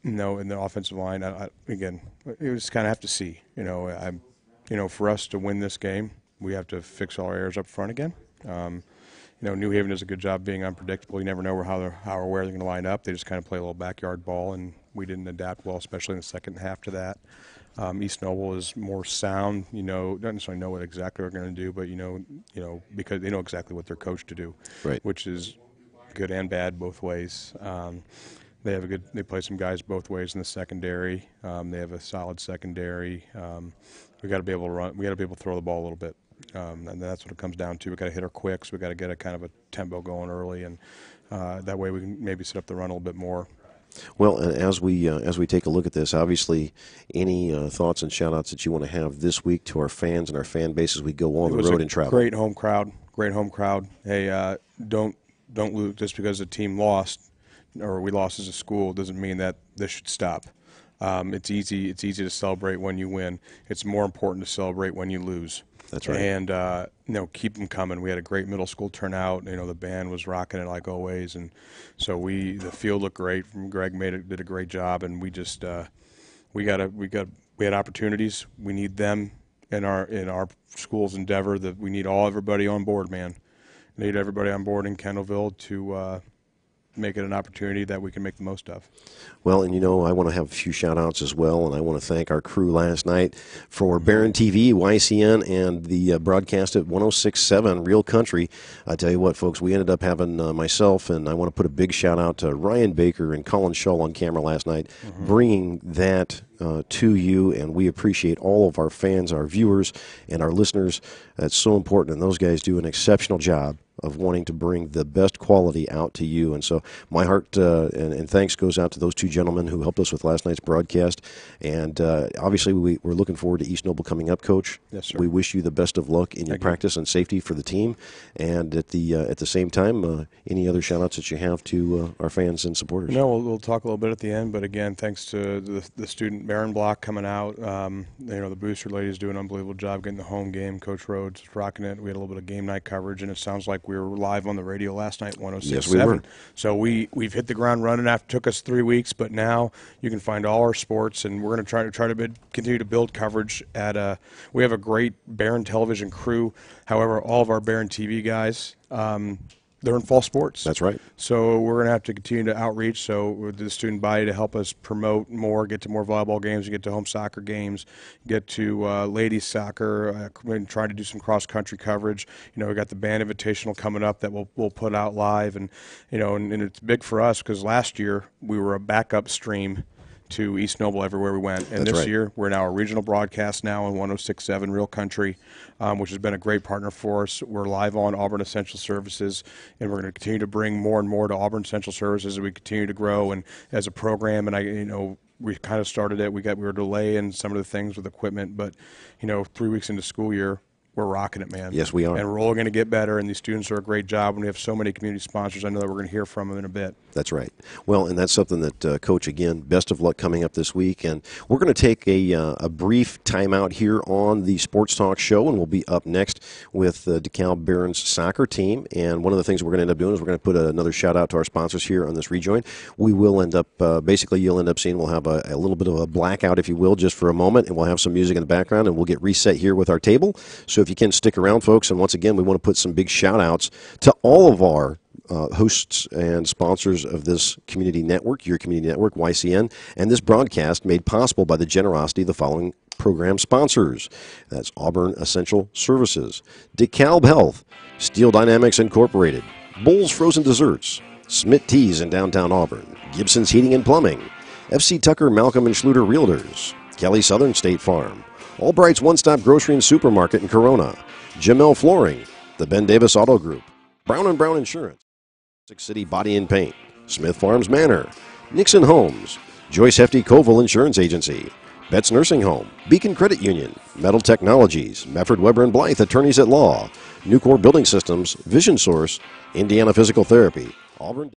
No, in the offensive line, again, you just kind of have to see. You know, for us to win this game, we have to fix all our errors up front again. You know, New Haven does a good job being unpredictable. You never know how or where they're going to line up. They just kind of play a little backyard ball, and we didn't adapt well, especially in the second half to that. East Noble is more sound. You know, not necessarily know what exactly they're going to do, but you know, because they know exactly what they're coached to do, Right. which is good and bad both ways. They play some guys both ways in the secondary. They have a solid secondary. We got to be able to run. We got to be able to throw the ball a little bit, and that's what it comes down to. We got to hit our quicks. We got to get a kind of a tempo going early, and that way we can maybe set up the run a little bit more. Well, and as we take a look at this, obviously, any thoughts and shout-outs that you want to have this week to our fans and our fan base as we go on the road and travel? Great home crowd. Great home crowd. Hey, don't lose just because the team lost or we lost as a school doesn't mean that this should stop. It's easy to celebrate when you win. It's more important to celebrate when you lose. That's right. And you know, keep them coming. We had a great middle school turnout. You know, the band was rocking it like always, and so the field looked great. Greg did a great job, and we just we had opportunities. We need them in our school's endeavor. That we need everybody on board, man. need everybody on board in Kendallville to make it an opportunity that we can make the most of. Well, and I want to have a few shout-outs as well, and I want to thank our crew last night for Baron TV, YCN, and the broadcast at 106.7 Real Country. I tell you what, folks, we ended up having myself, and I want to put a big shout-out to Ryan Baker and Colin Shull on camera last night, bringing that to you, and we appreciate all of our fans, our viewers, and our listeners. That's so important, and those guys do an exceptional job of wanting to bring the best quality out to you. And so my heart and thanks goes out to those two gentlemen who helped us with last night's broadcast. And obviously we're looking forward to East Noble coming up, Coach. Yes, sir. We wish you the best of luck in your practice and safety for the team. And at the same time, any other shout-outs that you have to our fans and supporters? No, we'll talk a little bit at the end, but again, thanks to the student Baron block coming out. The booster ladies do an unbelievable job getting the home game. Coach Rhodes is rocking it. We had a little bit of game night coverage, and it sounds like we were live on the radio last night, 106.7. Yes, we were. So we've hit the ground running. After took us 3 weeks, but now you can find all our sports, and we're going to try to continue to build coverage at. We have a great Baron television crew. However, all of our Baron TV guys. They're in fall sports. That's right. So we're going to have to continue to outreach. So with the student body to help us promote more, get to more volleyball games, get to home soccer games, get to ladies soccer, and try to do some cross country coverage. We got the band invitational coming up that we'll put out live, and and it's big for us because last year we were a backup stream to East Noble everywhere we went. And That's this right. year, we're now a regional broadcast now on 106.7 Real Country, which has been a great partner for us. We're live on Auburn Essential Services, and we're going to continue to bring more and more to Auburn Essential Services as we continue to grow and as a program. And we kind of started it. We were delaying some of the things with equipment, but 3 weeks into school year, we're rocking it, man. Yes, we are. And we're all going to get better, and these students are a great job, and we have so many community sponsors. I know that we're going to hear from them in a bit. That's right. Well, and that's something that, Coach, again, best of luck coming up this week. And we're going to take a brief timeout here on the Sports Talk show, and we'll be up next with the DeKalb Baron's soccer team. And one of the things we're going to end up doing is we're going to put another shout-out to our sponsors here on this rejoin. We will end up, basically, you'll end up seeing we'll have a little bit of a blackout, if you will, just for a moment, and we'll have some music in the background, and we'll get reset here with our table. So if you can stick around, folks, and once again, we want to put some big shout-outs to all of our hosts and sponsors of this community network, your community network, YCN, and this broadcast made possible by the generosity of the following program sponsors. That's Auburn Essential Services, DeKalb Health, Steel Dynamics Incorporated, Bull's Frozen Desserts, Smith Teas in downtown Auburn, Gibson's Heating and Plumbing, FC Tucker, Malcolm and Schluter Realtors, Kelly Southern State Farm, Albright's One Stop Grocery and Supermarket in Corona, Jamel Flooring, the Ben Davis Auto Group, Brown & Brown Insurance, Six City Body and Paint, Smith Farms Manor, Nixon Homes, Joyce Hefty Koval Insurance Agency, Betts Nursing Home, Beacon Credit Union, Metal Technologies, Mefford Weber & Blythe Attorneys at Law, Nucor Building Systems, Vision Source, Indiana Physical Therapy, Auburn.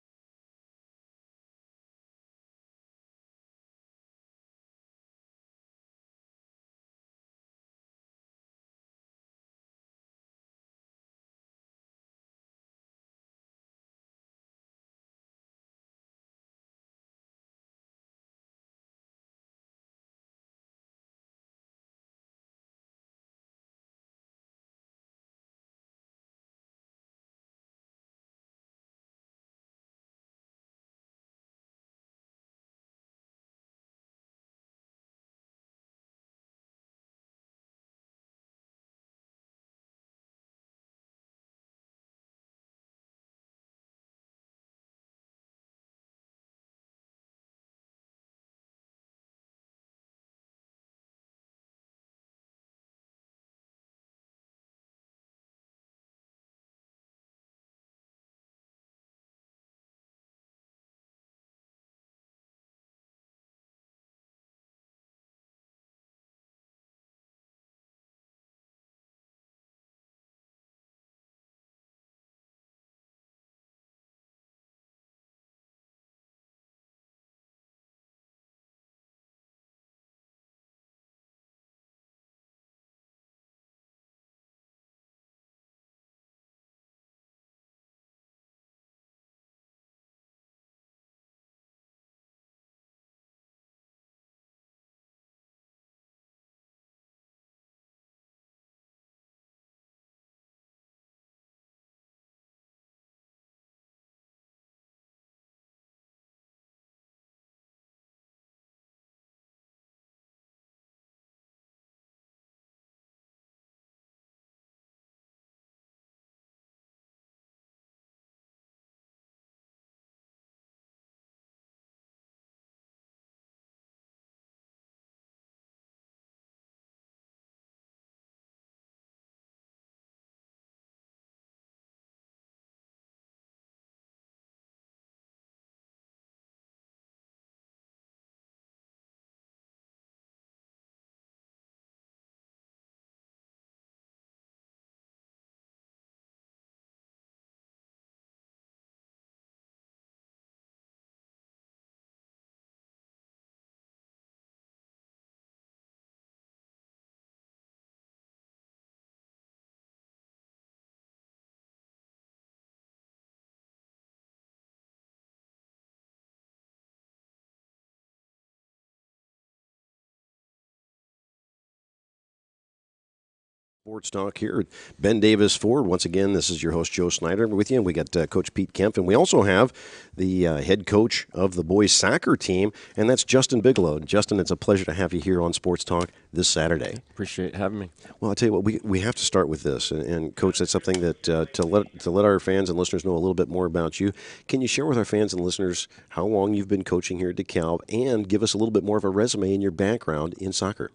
Sports Talk here at Ben Davis Ford. Once again, this is your host, Joe Snyder, with you. And we got Coach Pete Kemp, and we also have the head coach of the boys soccer team, and that's Justin Bigelow. Justin, it's a pleasure to have you here on Sports Talk this Saturday. Appreciate having me. Well, I'll tell you what, we have to start with this. And Coach, that's something that to let our fans and listeners know a little bit more about you. Can you share with our fans and listeners how long you've been coaching here at DeKalb, and give us a little bit more of a resume and your background in soccer?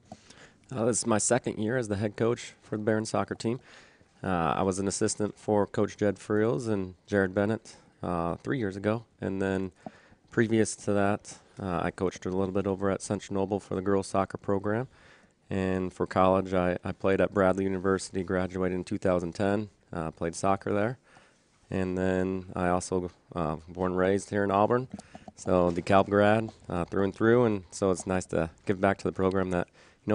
This is my second year as the head coach for the Baron soccer team. I was an assistant for Coach Jed Friels and Jared Bennett 3 years ago. And then previous to that, I coached a little bit over at Central Noble for the girls soccer program. And for college, I played at Bradley University, graduated in 2010, played soccer there. And then I also born and raised here in Auburn. So DeKalb grad through and through. And so it's nice to give back to the program that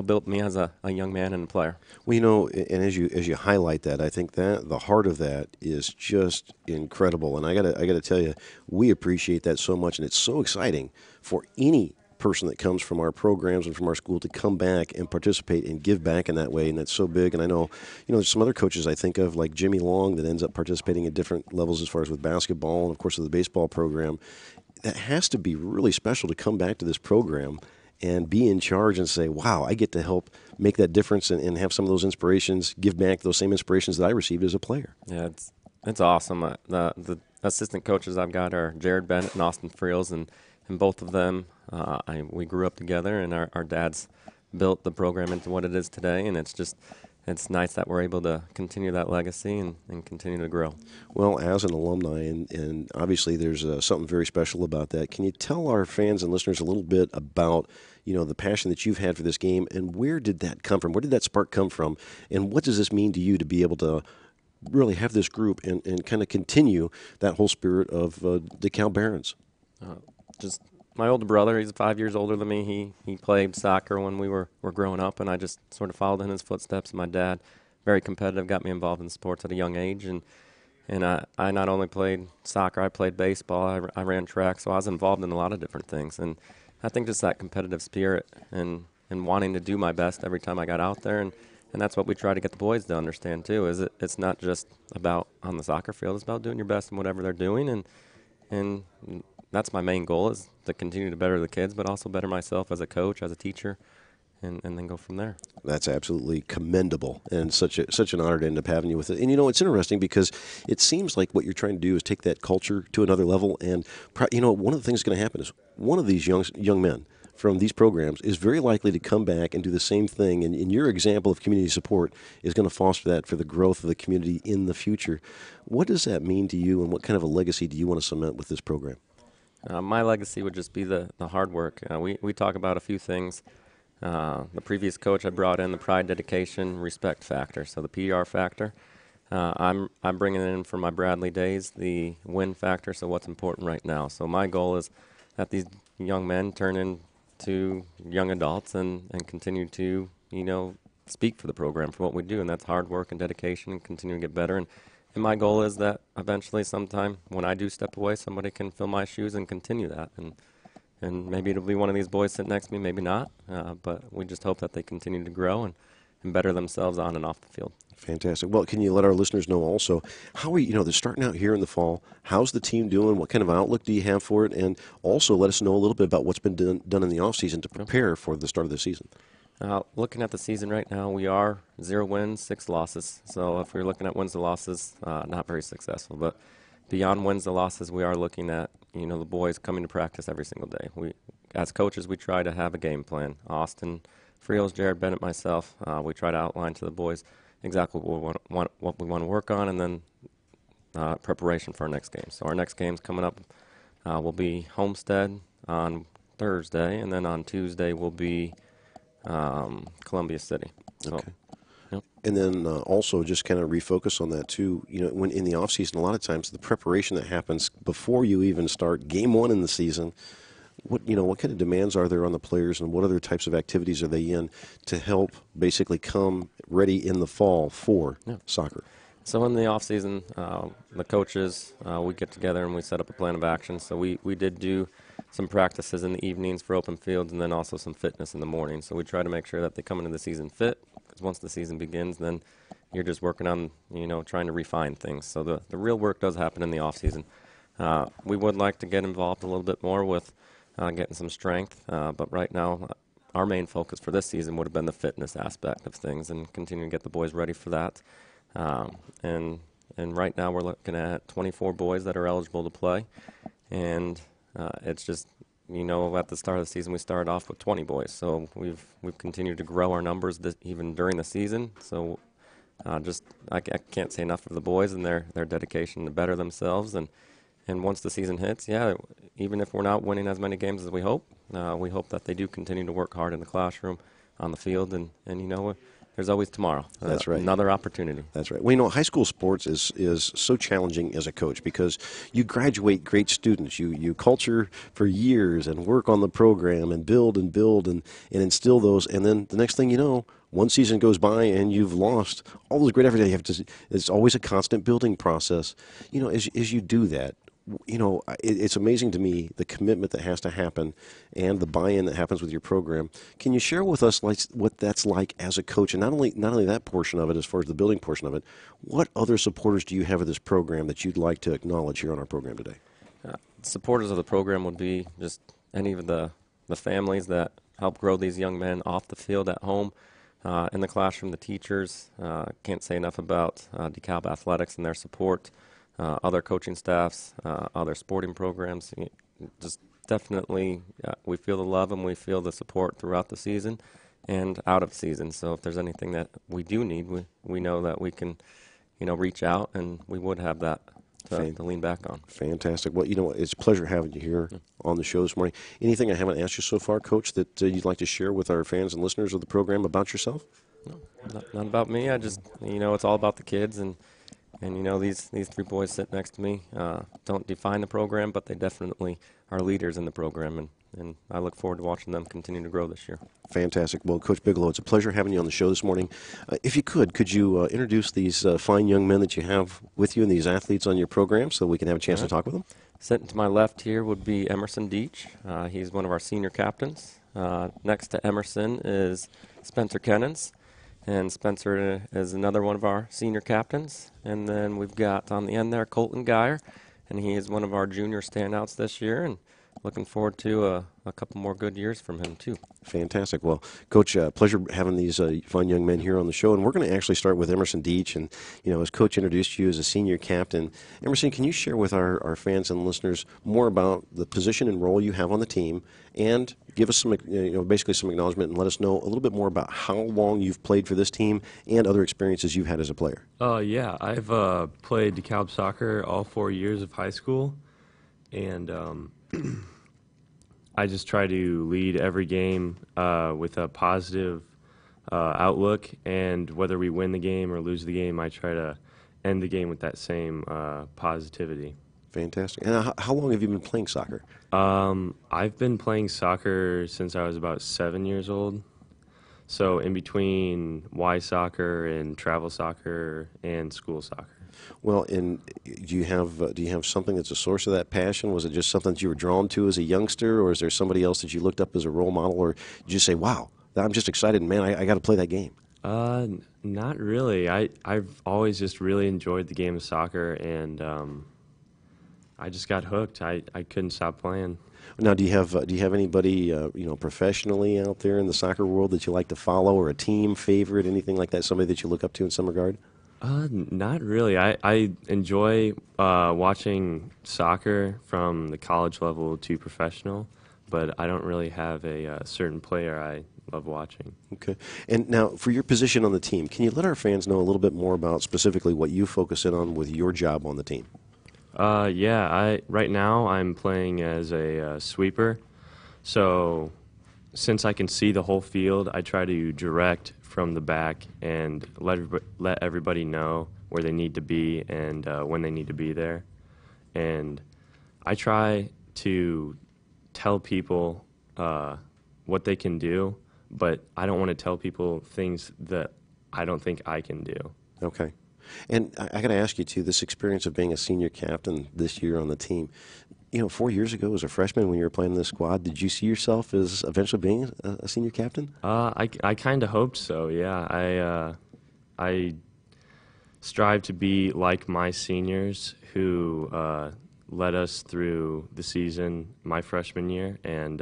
built me as a young man and a player. Well, and as you highlight that, I think that the heart of that is just incredible. And I gotta tell you, we appreciate that so much, and it's so exciting for any person that comes from our programs and from our school to come back and participate and give back in that way, and that's so big. And I know, there's some other coaches I think of, like Jimmy Long, that ends up participating at different levels as far as with basketball and, of course, with the baseball program. That has to be really special to come back to this program and be in charge and say, wow, I get to help make that difference and have some of those inspirations, give back those same inspirations that I received as a player. Yeah, it's awesome. The assistant coaches I've got are Jared Bennett and Austin Friels, and both of them, we grew up together, and our dads built the program into what it is today, and it's nice that we're able to continue that legacy and continue to grow. Well, as an alumni, and obviously there's something very special about that, can you tell our fans and listeners a little bit about the passion that you've had for this game, and where did that come from? Where did that spark come from? And what does this mean to you to be able to really have this group and kind of continue that whole spirit of DeKalb Barons? Just my older brother, he's 5 years older than me. He played soccer when we were growing up, and I just sort of followed in his footsteps. My dad, very competitive, got me involved in sports at a young age, and I not only played soccer, I played baseball, I ran track, so I was involved in a lot of different things. And I think just that competitive spirit and wanting to do my best every time I got out there, and that's what we try to get the boys to understand too, is it's not just about on the soccer field, it's about doing your best in whatever they're doing, and that's my main goal, is to continue to better the kids, but also better myself as a coach, as a teacher, and then go from there. That's absolutely commendable, and such an honor to end up having you with it. And it's interesting because it seems like what you're trying to do is take that culture to another level. And one of the things that's going to happen is one of these young men from these programs is very likely to come back and do the same thing. And your example of community support is going to foster that for the growth of the community in the future. What does that mean to you, and what kind of a legacy do you want to cement with this program? My legacy would just be the hard work. We talk about a few things. The previous coach I brought in the pride, dedication, respect factor, so the PR factor. I'm bringing in from my Bradley days the win factor, so what's important right now. So my goal is that these young men turn into young adults and continue to, speak for the program, for what we do, and that's hard work and dedication and continue to get better. And my goal is that eventually sometime when I do step away, somebody can fill my shoes and continue that. And maybe it'll be one of these boys sitting next to me, maybe not. But we just hope that they continue to grow and better themselves on and off the field. Fantastic. Well, can you let our listeners know also how they're starting out here in the fall? How's the team doing? What kind of outlook do you have for it? And also let us know a little bit about what's been done in the offseason to prepare for the start of the season. Looking at the season right now, we are 0 wins, 6 losses. So if we're looking at wins and losses, not very successful. But beyond wins and losses, we are looking at the boys coming to practice every single day. We, as coaches, we try to have a game plan. Austin Friels, Jared Bennett, myself, we try to outline to the boys exactly what we want to work on, and then preparation for our next game. So our next games coming up will be Homestead on Thursday, and then on Tuesday will be Columbia City. So, okay. Yep. And then also just kind of refocus on that too. When in the off season, a lot of times the preparation that happens before you even start game one in the season. What kind of demands are there on the players, and what other types of activities are they in to help basically come ready in the fall for soccer? So in the off season, the coaches we get together and we set up a plan of action. So we did do some practices in the evenings for open fields, and then also some fitness in the morning. So we try to make sure that they come into the season fit, because once the season begins, then you're just working on, trying to refine things. So the real work does happen in the off season. We would like to get involved a little bit more with getting some strength, but right now our main focus for this season would have been the fitness aspect of things and continue to get the boys ready for that. And right now we're looking at 24 boys that are eligible to play, and it's just, at the start of the season we started off with 20 boys, so we've continued to grow our numbers even during the season. So I can't say enough of the boys and their dedication to better themselves, and once the season hits, even if we're not winning as many games as we hope that they do continue to work hard in the classroom, on the field, and there's always tomorrow. That's right. Another opportunity. That's right. Well, high school sports is so challenging as a coach because you graduate great students. You culture for years and work on the program and build and instill those. And then the next thing you know, one season goes by and you've lost all those great efforts. It's always a constant building process. As you do that, it's amazing to me the commitment that has to happen and the buy-in that happens with your program. Can you share with us what that's like as a coach, and not only that portion of it as far as the building portion of it, what other supporters do you have of this program that you'd like to acknowledge here on our program today? Supporters of the program would be just any of the families that help grow these young men off the field, at home, in the classroom, the teachers. Can't say enough about DeKalb Athletics and their support. Other coaching staffs, other sporting programs. Just definitely, we feel the love and we feel the support throughout the season and out of season. So if there's anything that we do need, we know that we can, reach out, and we would have that to lean back on. Fantastic. Well, it's a pleasure having you here on the show this morning. Anything I haven't asked you so far, Coach, that you'd like to share with our fans and listeners of the program about yourself? No, not about me. I just, it's all about the kids, and these three boys sit next to me don't define the program, but they definitely are leaders in the program, and I look forward to watching them continue to grow this year. Fantastic. Well, Coach Bigelow, it's a pleasure having you on the show this morning. If you could you introduce these fine young men that you have with you and these athletes on your program so we can have a chance to talk with them? Sitting to my left here would be Emerson Deach. He's one of our senior captains. Next to Emerson is Spencer Kennens. And Spencer is another one of our senior captains. And then we've got on the end there Colton Geyer, and he is one of our junior standouts this year, and looking forward to a couple more good years from him too. Fantastic. Well, Coach, pleasure having these fine young men here on the show. And we're going to actually start with Emerson Deach. And, as Coach introduced you as a senior captain, Emerson, can you share with our fans and listeners more about the position and role you have on the team, and give us some, basically some acknowledgement, and let us know a little bit more about how long you've played for this team and other experiences you've had as a player? Yeah, I've played DeKalb soccer all 4 years of high school, and I just try to lead every game with a positive outlook, and whether we win the game or lose the game, I try to end the game with that same positivity. Fantastic. And how long have you been playing soccer? I've been playing soccer since I was about 7 years old. So in between Y soccer and travel soccer and school soccer. Well, do you have something that's a source of that passion? Was it just something that you were drawn to as a youngster, or is there somebody else that you looked up as a role model, or did you just say, "Wow, I'm just excited, man! I got to play that game"? Not really. I've always just really enjoyed the game of soccer, and I just got hooked. I couldn't stop playing. Now, do you have anybody professionally out there in the soccer world that you like to follow, or a team favorite, anything like that? Somebody that you look up to in some regard? Not really. I enjoy watching soccer from the college level to professional, but I don't really have a certain player I love watching. Okay. And now, for your position on the team, can you let our fans know a little bit more about specifically what you focus in on with your job on the team? Right now I'm playing as a sweeper. So since I can see the whole field, I try to direct from the back and let everybody know where they need to be and when they need to be there. And I try to tell people what they can do, but I don't want to tell people things that I don't think I can do. Okay. And I got to ask you, too, this experience of being a senior captain this year on the team, 4 years ago as a freshman when you were playing in this squad, did you see yourself as eventually being a senior captain? I kind of hoped so. Yeah, I strive to be like my seniors who led us through the season my freshman year, and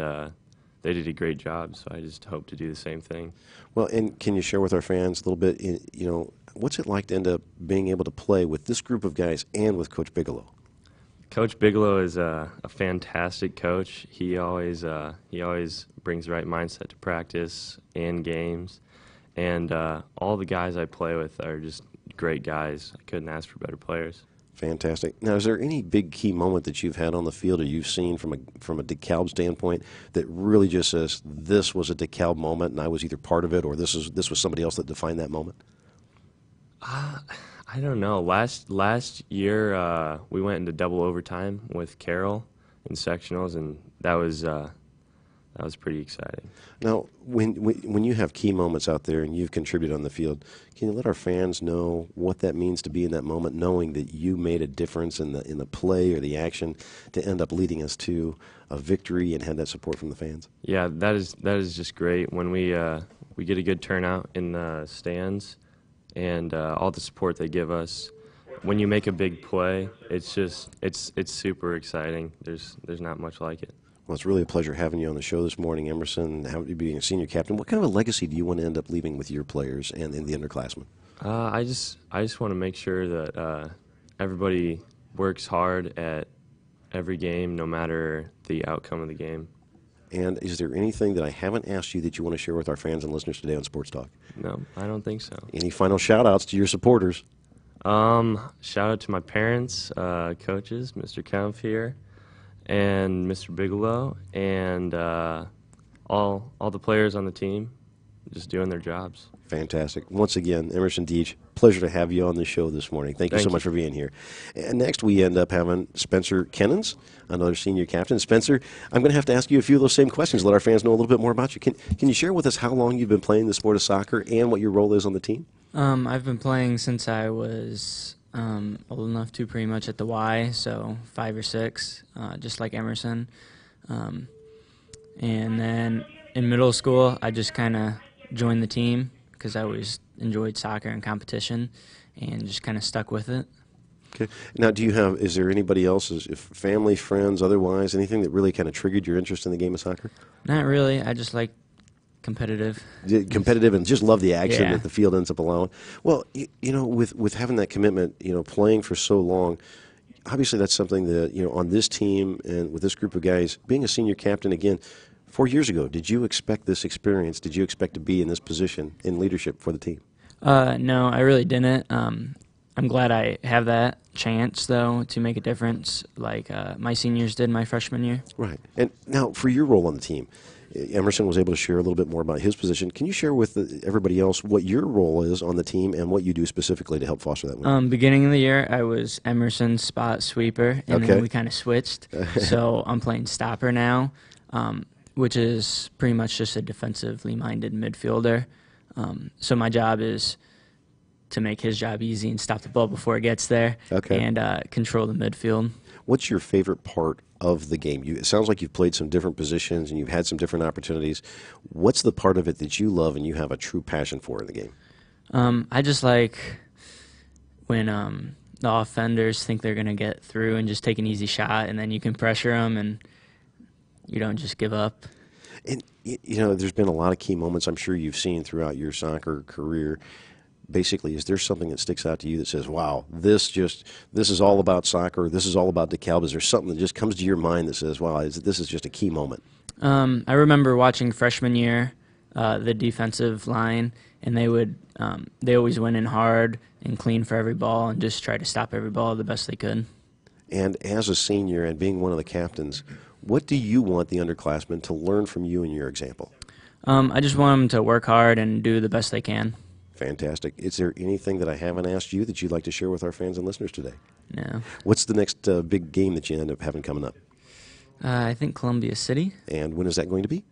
they did a great job. So I just hope to do the same thing. Well, and can you share with our fans a little bit, what's it like to end up being able to play with this group of guys and with Coach Bigelow? Coach Bigelow is a fantastic coach. He always brings the right mindset to practice and games, and all the guys I play with are just great guys. I couldn't ask for better players. Fantastic. Now, is there any big key moment that you've had on the field or you've seen from a DeKalb standpoint that really just says this was a DeKalb moment and I was either part of it or this was somebody else that defined that moment? I don't know. Last year we went into double overtime with Carroll in sectionals, and that was pretty exciting. Now, when you have key moments out there and you've contributed on the field, can you let our fans know what that means to be in that moment, knowing that you made a difference in the play or the action to end up leading us to a victory and had that support from the fans? Yeah, that is just great when we get a good turnout in the stands and all the support they give us. When you make a big play, it's super exciting. There's not much like it. Well, it's really a pleasure having you on the show this morning, Emerson, you being a senior captain. What kind of a legacy do you want to end up leaving with your players and in the underclassmen? I just want to make sure that everybody works hard at every game, no matter the outcome of the game. And is there anything that I haven't asked you that you want to share with our fans and listeners today on Sports Talk? No, I don't think so. Any final shout-outs to your supporters? Shout out to my parents, coaches, Mr. Kempf here, and Mr. Bigelow, and all the players on the team, just doing their jobs. Fantastic. Once again, Emerson Deach, pleasure to have you on the show this morning. Thank you so much for being here. And next we end up having Spencer Kennens, another senior captain. Spencer, I'm going to have to ask you a few of those same questions, let our fans know a little bit more about you. Can you share with us how long you've been playing the sport of soccer and what your role is on the team? I've been playing since I was old enough to pretty much at the Y, so 5 or 6, just like Emerson. And then in middle school, I just kind of joined the team because I always enjoyed soccer and competition and just kind of stuck with it. Okay. Now, is there anybody else, family, friends, otherwise, anything that really kind of triggered your interest in the game of soccer? Not really. I just like competitive and just love the action Yeah. that the field ends up allowing. Well, with having that commitment, playing for so long, obviously that's something that, on this team and with this group of guys, being a senior captain again, 4 years ago, did you expect this experience? Did you expect to be in this position in leadership for the team? No, I really didn't. I'm glad I have that chance, though, to make a difference like my seniors did my freshman year. Right. And now for your role on the team, Emerson was able to share a little bit more about his position. Can you share with everybody else what your role is on the team and what you do specifically to help foster that win? Beginning of the year, I was Emerson's spot sweeper, and Okay. then we kind of switched. So I'm playing stopper now, which is pretty much just a defensively minded midfielder. So my job is to make his job easy and stop the ball before it gets there, Okay. and control the midfield. What's your favorite part of the game? It sounds like you've played some different positions and you've had some different opportunities. What's the part of it that you love and you have a true passion for in the game? I just like when the offenders think they're going to get through and just take an easy shot, and then you can pressure them and you don't just give up. And, there's been a lot of key moments I'm sure you've seen throughout your soccer career. Basically, is there something that sticks out to you that says, wow, this is all about soccer, this is all about DeKalb? Is there something that just comes to your mind that says, wow, this is just a key moment? I remember watching freshman year, the defensive line, and they always went in hard and clean for every ball and just try to stop every ball the best they could. And as a senior and being one of the captains, what do you want the underclassmen to learn from you and your example? I just want them to work hard and do the best they can. Fantastic. Is there anything that I haven't asked you that you'd like to share with our fans and listeners today? No. What's the next big game that you end up having coming up? I think Columbia City. And when is that going to be?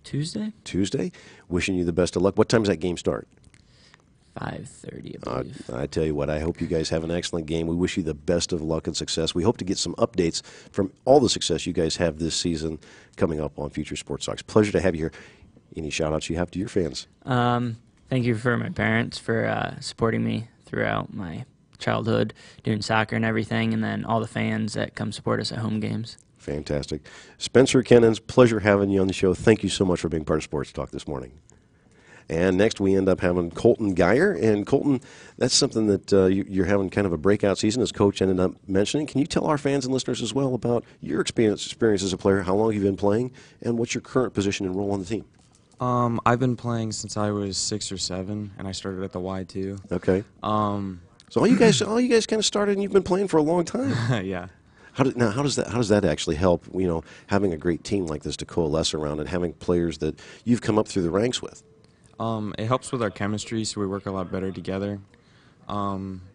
Tuesday. Tuesday. Wishing you the best of luck. What time does that game start? 5:30, I believe. I tell you what, I hope you guys have an excellent game. We wish you the best of luck and success. We hope to get some updates from all the success you guys have this season coming up on Future Sports Talks. Pleasure to have you here. Any shout-outs you have to your fans? Thank you for my parents for supporting me throughout my childhood, doing soccer and everything, and then all the fans that come support us at home games. Fantastic. Spencer Kennens, pleasure having you on the show. Thank you so much for being part of Sports Talk this morning. And next we end up having Colton Geyer. And Colton, that's something that you're having kind of a breakout season, as Coach ended up mentioning. Can you tell our fans and listeners as well about your experience as a player, how long you've been playing, and what's your current position and role on the team? I've been playing since I was 6 or 7, and I started at the Y2. Okay. So all you guys kind of started, and you've been playing for a long time. Yeah. How does that actually help? You know, having a great team like this to coalesce around, and having players that you've come up through the ranks with. It helps with our chemistry, so we work a lot better together.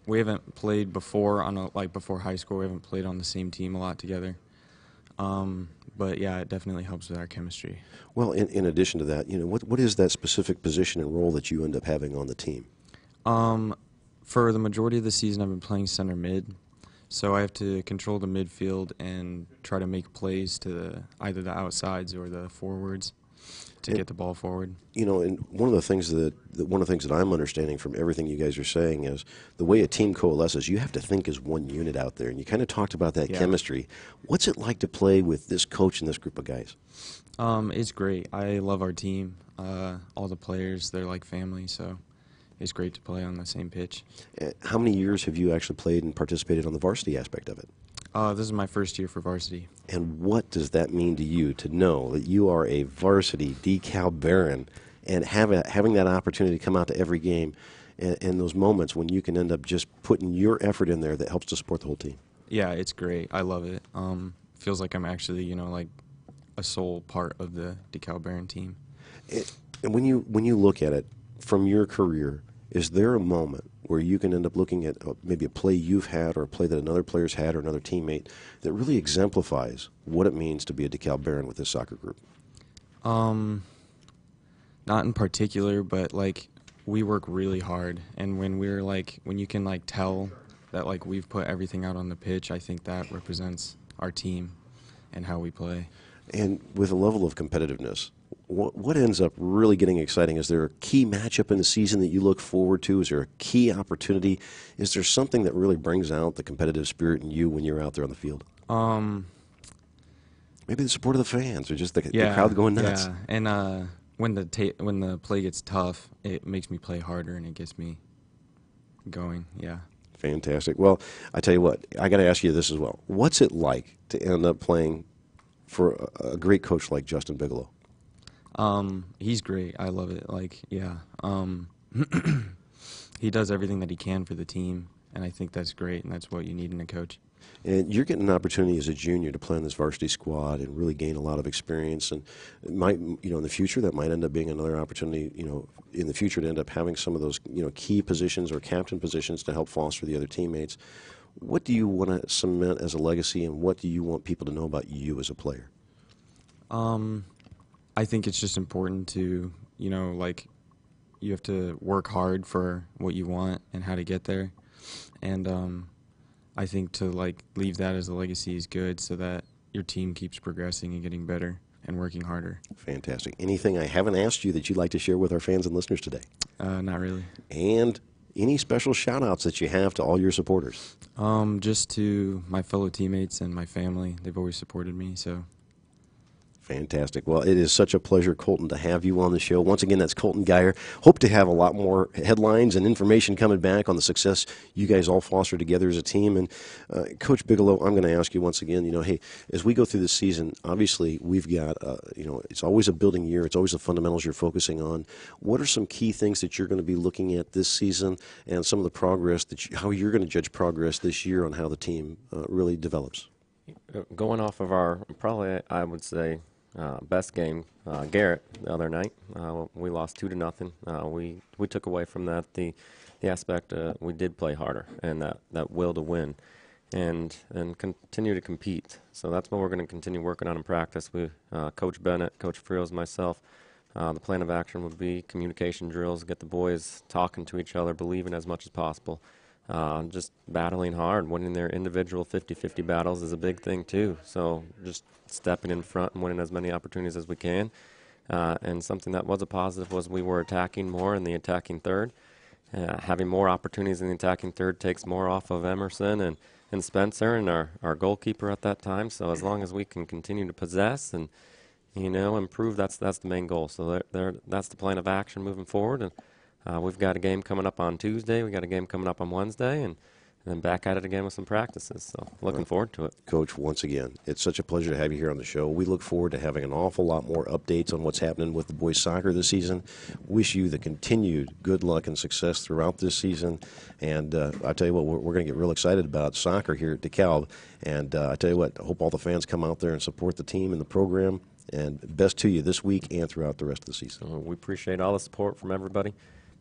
We haven't played before before high school. We haven't played on the same team a lot together. But yeah, it definitely helps with our chemistry. Well, in addition to that, you know, what is that specific position and role that you end up having on the team? For the majority of the season, I've been playing center mid, so I have to control the midfield and try to make plays to either the outsides or the forwards to get the ball forward. You know, and one of the things that I'm understanding from everything you guys are saying is the way a team coalesces, you have to think as one unit out there. And you kind of talked about that chemistry. What's it like to play with this coach and this group of guys? It's great. I love our team. All the players, they're like family, so it's great to play on the same pitch. How many years have you actually played and participated on the varsity aspect of it? This is my first year for varsity. And what does that mean to you to know that you are a varsity DeKalb Baron and having that opportunity to come out to every game and those moments when you can end up just putting your effort in there that helps to support the whole team? Yeah, it's great. I love it. Feels like I'm actually, you know, like a sole part of the DeKalb Baron team. And when you look at it from your career, is there a moment where you can end up looking at maybe a play you've had or a play that another player's had or another teammate that really exemplifies what it means to be a DeKalb Baron with this soccer group? Not in particular, but like we work really hard, and when you can like tell that like we've put everything out on the pitch, I think that represents our team and how we play. And with a level of competitiveness, what ends up really getting exciting? Is there a key matchup in the season that you look forward to? Is there a key opportunity? Is there something that really brings out the competitive spirit in you when you're out there on the field? Maybe the support of the fans or just the crowd going nuts. Yeah, and when the play gets tough, it makes me play harder and it gets me going. Yeah. Fantastic. Well, I tell you what, I got to ask you this as well. What's it like to end up playing for a great coach like Justin Bigelow? He's great. I love it. He does everything that he can for the team, and I think that's great, and that's what you need in a coach. And you're getting an opportunity as a junior to play in this varsity squad and really gain a lot of experience. And it might, in the future, that might end up being another opportunity, in the future to end up having some of those, key positions or captain positions to help foster the other teammates. What do you want to cement as a legacy, and what do you want people to know about you as a player? I think it's just important to, you have to work hard for what you want and how to get there. And I think to leave that as a legacy is good so that your team keeps progressing and getting better and working harder. Fantastic. Anything I haven't asked you that you'd like to share with our fans and listeners today? Not really. And any special shout-outs that you have to all your supporters? Just to my fellow teammates and my family. They've always supported me, so. Fantastic. Well, it is such a pleasure, Colton, to have you on the show. Once again, that's Colton Geyer. Hope to have a lot more headlines and information coming back on the success you guys all foster together as a team. And Coach Bigelow, I'm going to ask you once again, hey, as we go through this season, obviously we've got, it's always a building year. It's always the fundamentals you're focusing on. What are some key things that you're going to be looking at this season and some of the progress, how you're going to judge progress this year on how the team really develops? Going off of our, probably, I would say, best game, Garrett, the other night. We lost 2-0. We took away from that the aspect we did play harder and that will to win and continue to compete. So that's what we're going to continue working on in practice. We, Coach Bennett, Coach Friels, myself, The plan of action would be communication drills, get the boys talking to each other, believing as much as possible. Just battling hard, winning their individual 50-50 battles is a big thing too. So just stepping in front and winning as many opportunities as we can. And something that was a positive was we were attacking more in the attacking third. Having more opportunities in the attacking third takes more off of Emerson and Spencer and our goalkeeper at that time. So as long as we can continue to possess and improve, that's the main goal. So that's the plan of action moving forward. And we've got a game coming up on Tuesday. We got a game coming up on Wednesday, and then back at it again with some practices. So looking forward to it. Coach, once again, it's such a pleasure to have you here on the show. We look forward to having an awful lot more updates on what's happening with the boys soccer this season. Wish you the continued good luck and success throughout this season. And I tell you what, we're going to get real excited about soccer here at DeKalb. And I tell you what, I hope all the fans come out there and support the team and the program. And best to you this week and throughout the rest of the season. We appreciate all the support from everybody,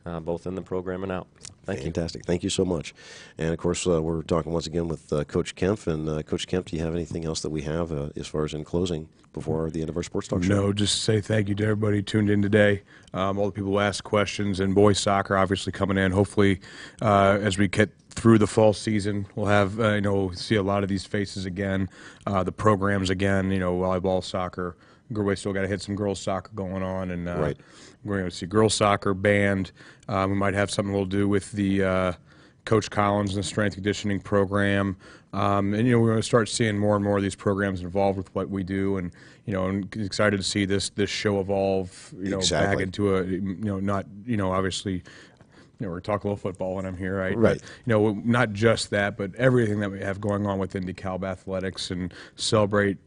both in the program and out. Thank you. Fantastic. Thank you so much. And, of course, we're talking once again with Coach Kemp. And, Coach Kemp, do you have anything else that we have as far as in closing before the end of our Sports Talk show? No, just say thank you to everybody who tuned in today, all the people who asked questions, and boys soccer obviously coming in. Hopefully, as we get through the fall season, we'll have, see a lot of these faces again, the programs again, volleyball, soccer. We still got to hit some girls soccer going on, and right. We're going to see girls soccer, band. We might have something we'll do with the Coach Collins and the strength conditioning program, and we're going to start seeing more and more of these programs involved with what we do, and I'm excited to see this show evolve, exactly. back into a, not, obviously. We're talking a little football when I'm here, right? Right. But, not just that, but everything that we have going on within DeKalb athletics, and celebrate,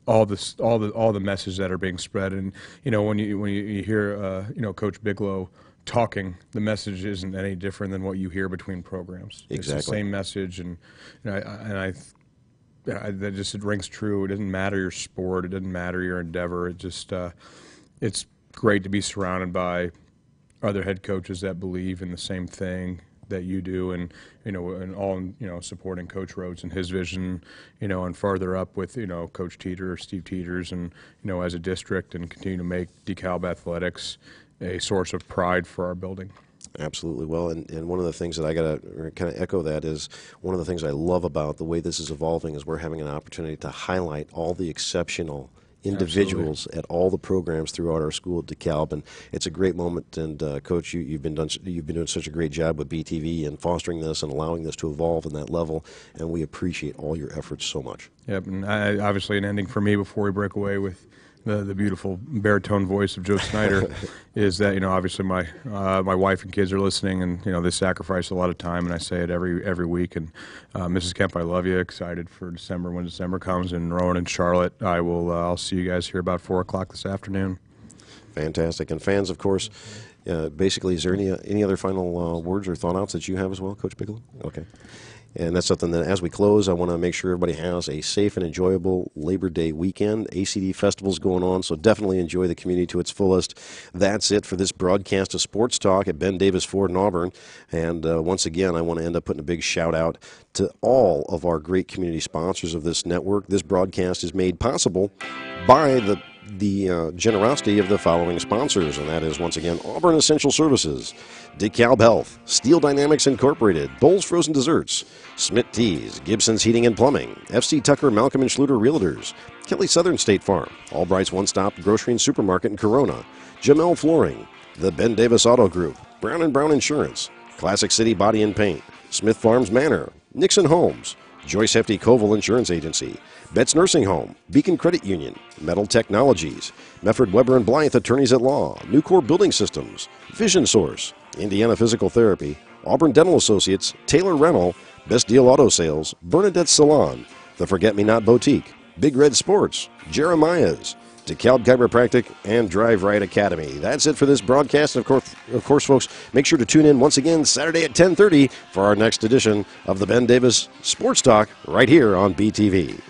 all the messages that are being spread. And when you hear Coach Bigelow talking, the message isn't any different than what you hear between programs. Exactly. It's the same message, and that just, it rings true. It doesn't matter your sport, it doesn't matter your endeavor. It just it's great to be surrounded by other head coaches that believe in the same thing that you do, and and all supporting Coach Rhodes and his vision, and farther up with Coach Teeter, Steve Teeters, and as a district, and continue to make DeKalb athletics a source of pride for our building. Absolutely. Well, and one of the things that I got to kind of echo that is one of the things I love about the way this is evolving is we're having an opportunity to highlight all the exceptional individuals Absolutely. At all the programs throughout our school at DeKalb, and it's a great moment. And Coach, you've been doing such a great job with BTV and fostering this and allowing this to evolve in that level, and we appreciate all your efforts so much. Yep, and obviously an ending for me before we break away with the beautiful baritone voice of Joe Snyder is that obviously my wife and kids are listening, and they sacrifice a lot of time, and I say it every week. And Mrs. Kemp, I love you. Excited for December when December comes, and Rowan and Charlotte. I'll see you guys here about 4 o'clock this afternoon. Fantastic. And fans, of course. Basically, is there any other final words or thought outs that you have as well, Coach Bigelow? Okay. And that's something that, as we close, I want to make sure everybody has a safe and enjoyable Labor Day weekend. ACD Festival's going on, so definitely enjoy the community to its fullest. That's it for this broadcast of Sports Talk at Ben Davis Ford in Auburn. And once again, I want to end up putting a big shout-out to all of our great community sponsors of this network. This broadcast is made possible by the generosity of the following sponsors, and that is, once again, Auburn Essential Services, DeKalb Health, Steel Dynamics Incorporated, Bowles Frozen Desserts, Smith Teas, Gibson's Heating and Plumbing, FC Tucker, Malcolm & Schluter Realtors, Kelly Southern State Farm, Albright's One Stop Grocery and Supermarket in Corona, Jamel Flooring, the Ben Davis Auto Group, Brown & Brown Insurance, Classic City Body and Paint, Smith Farms Manor, Nixon Homes, Joyce Hefty Koval Insurance Agency, Betts Nursing Home, Beacon Credit Union, Metal Technologies, Mefford Weber & Blythe Attorneys at Law, Nucor Building Systems, Vision Source, Indiana Physical Therapy, Auburn Dental Associates, Taylor Rental, Best Deal Auto Sales, Bernadette Salon, The Forget-Me-Not Boutique, Big Red Sports, Jeremiah's, DeKalb Chiropractic, and Drive Right Academy. That's it for this broadcast. And of course, folks, make sure to tune in once again Saturday at 10:30 for our next edition of the Ben Davis Sports Talk right here on BTV.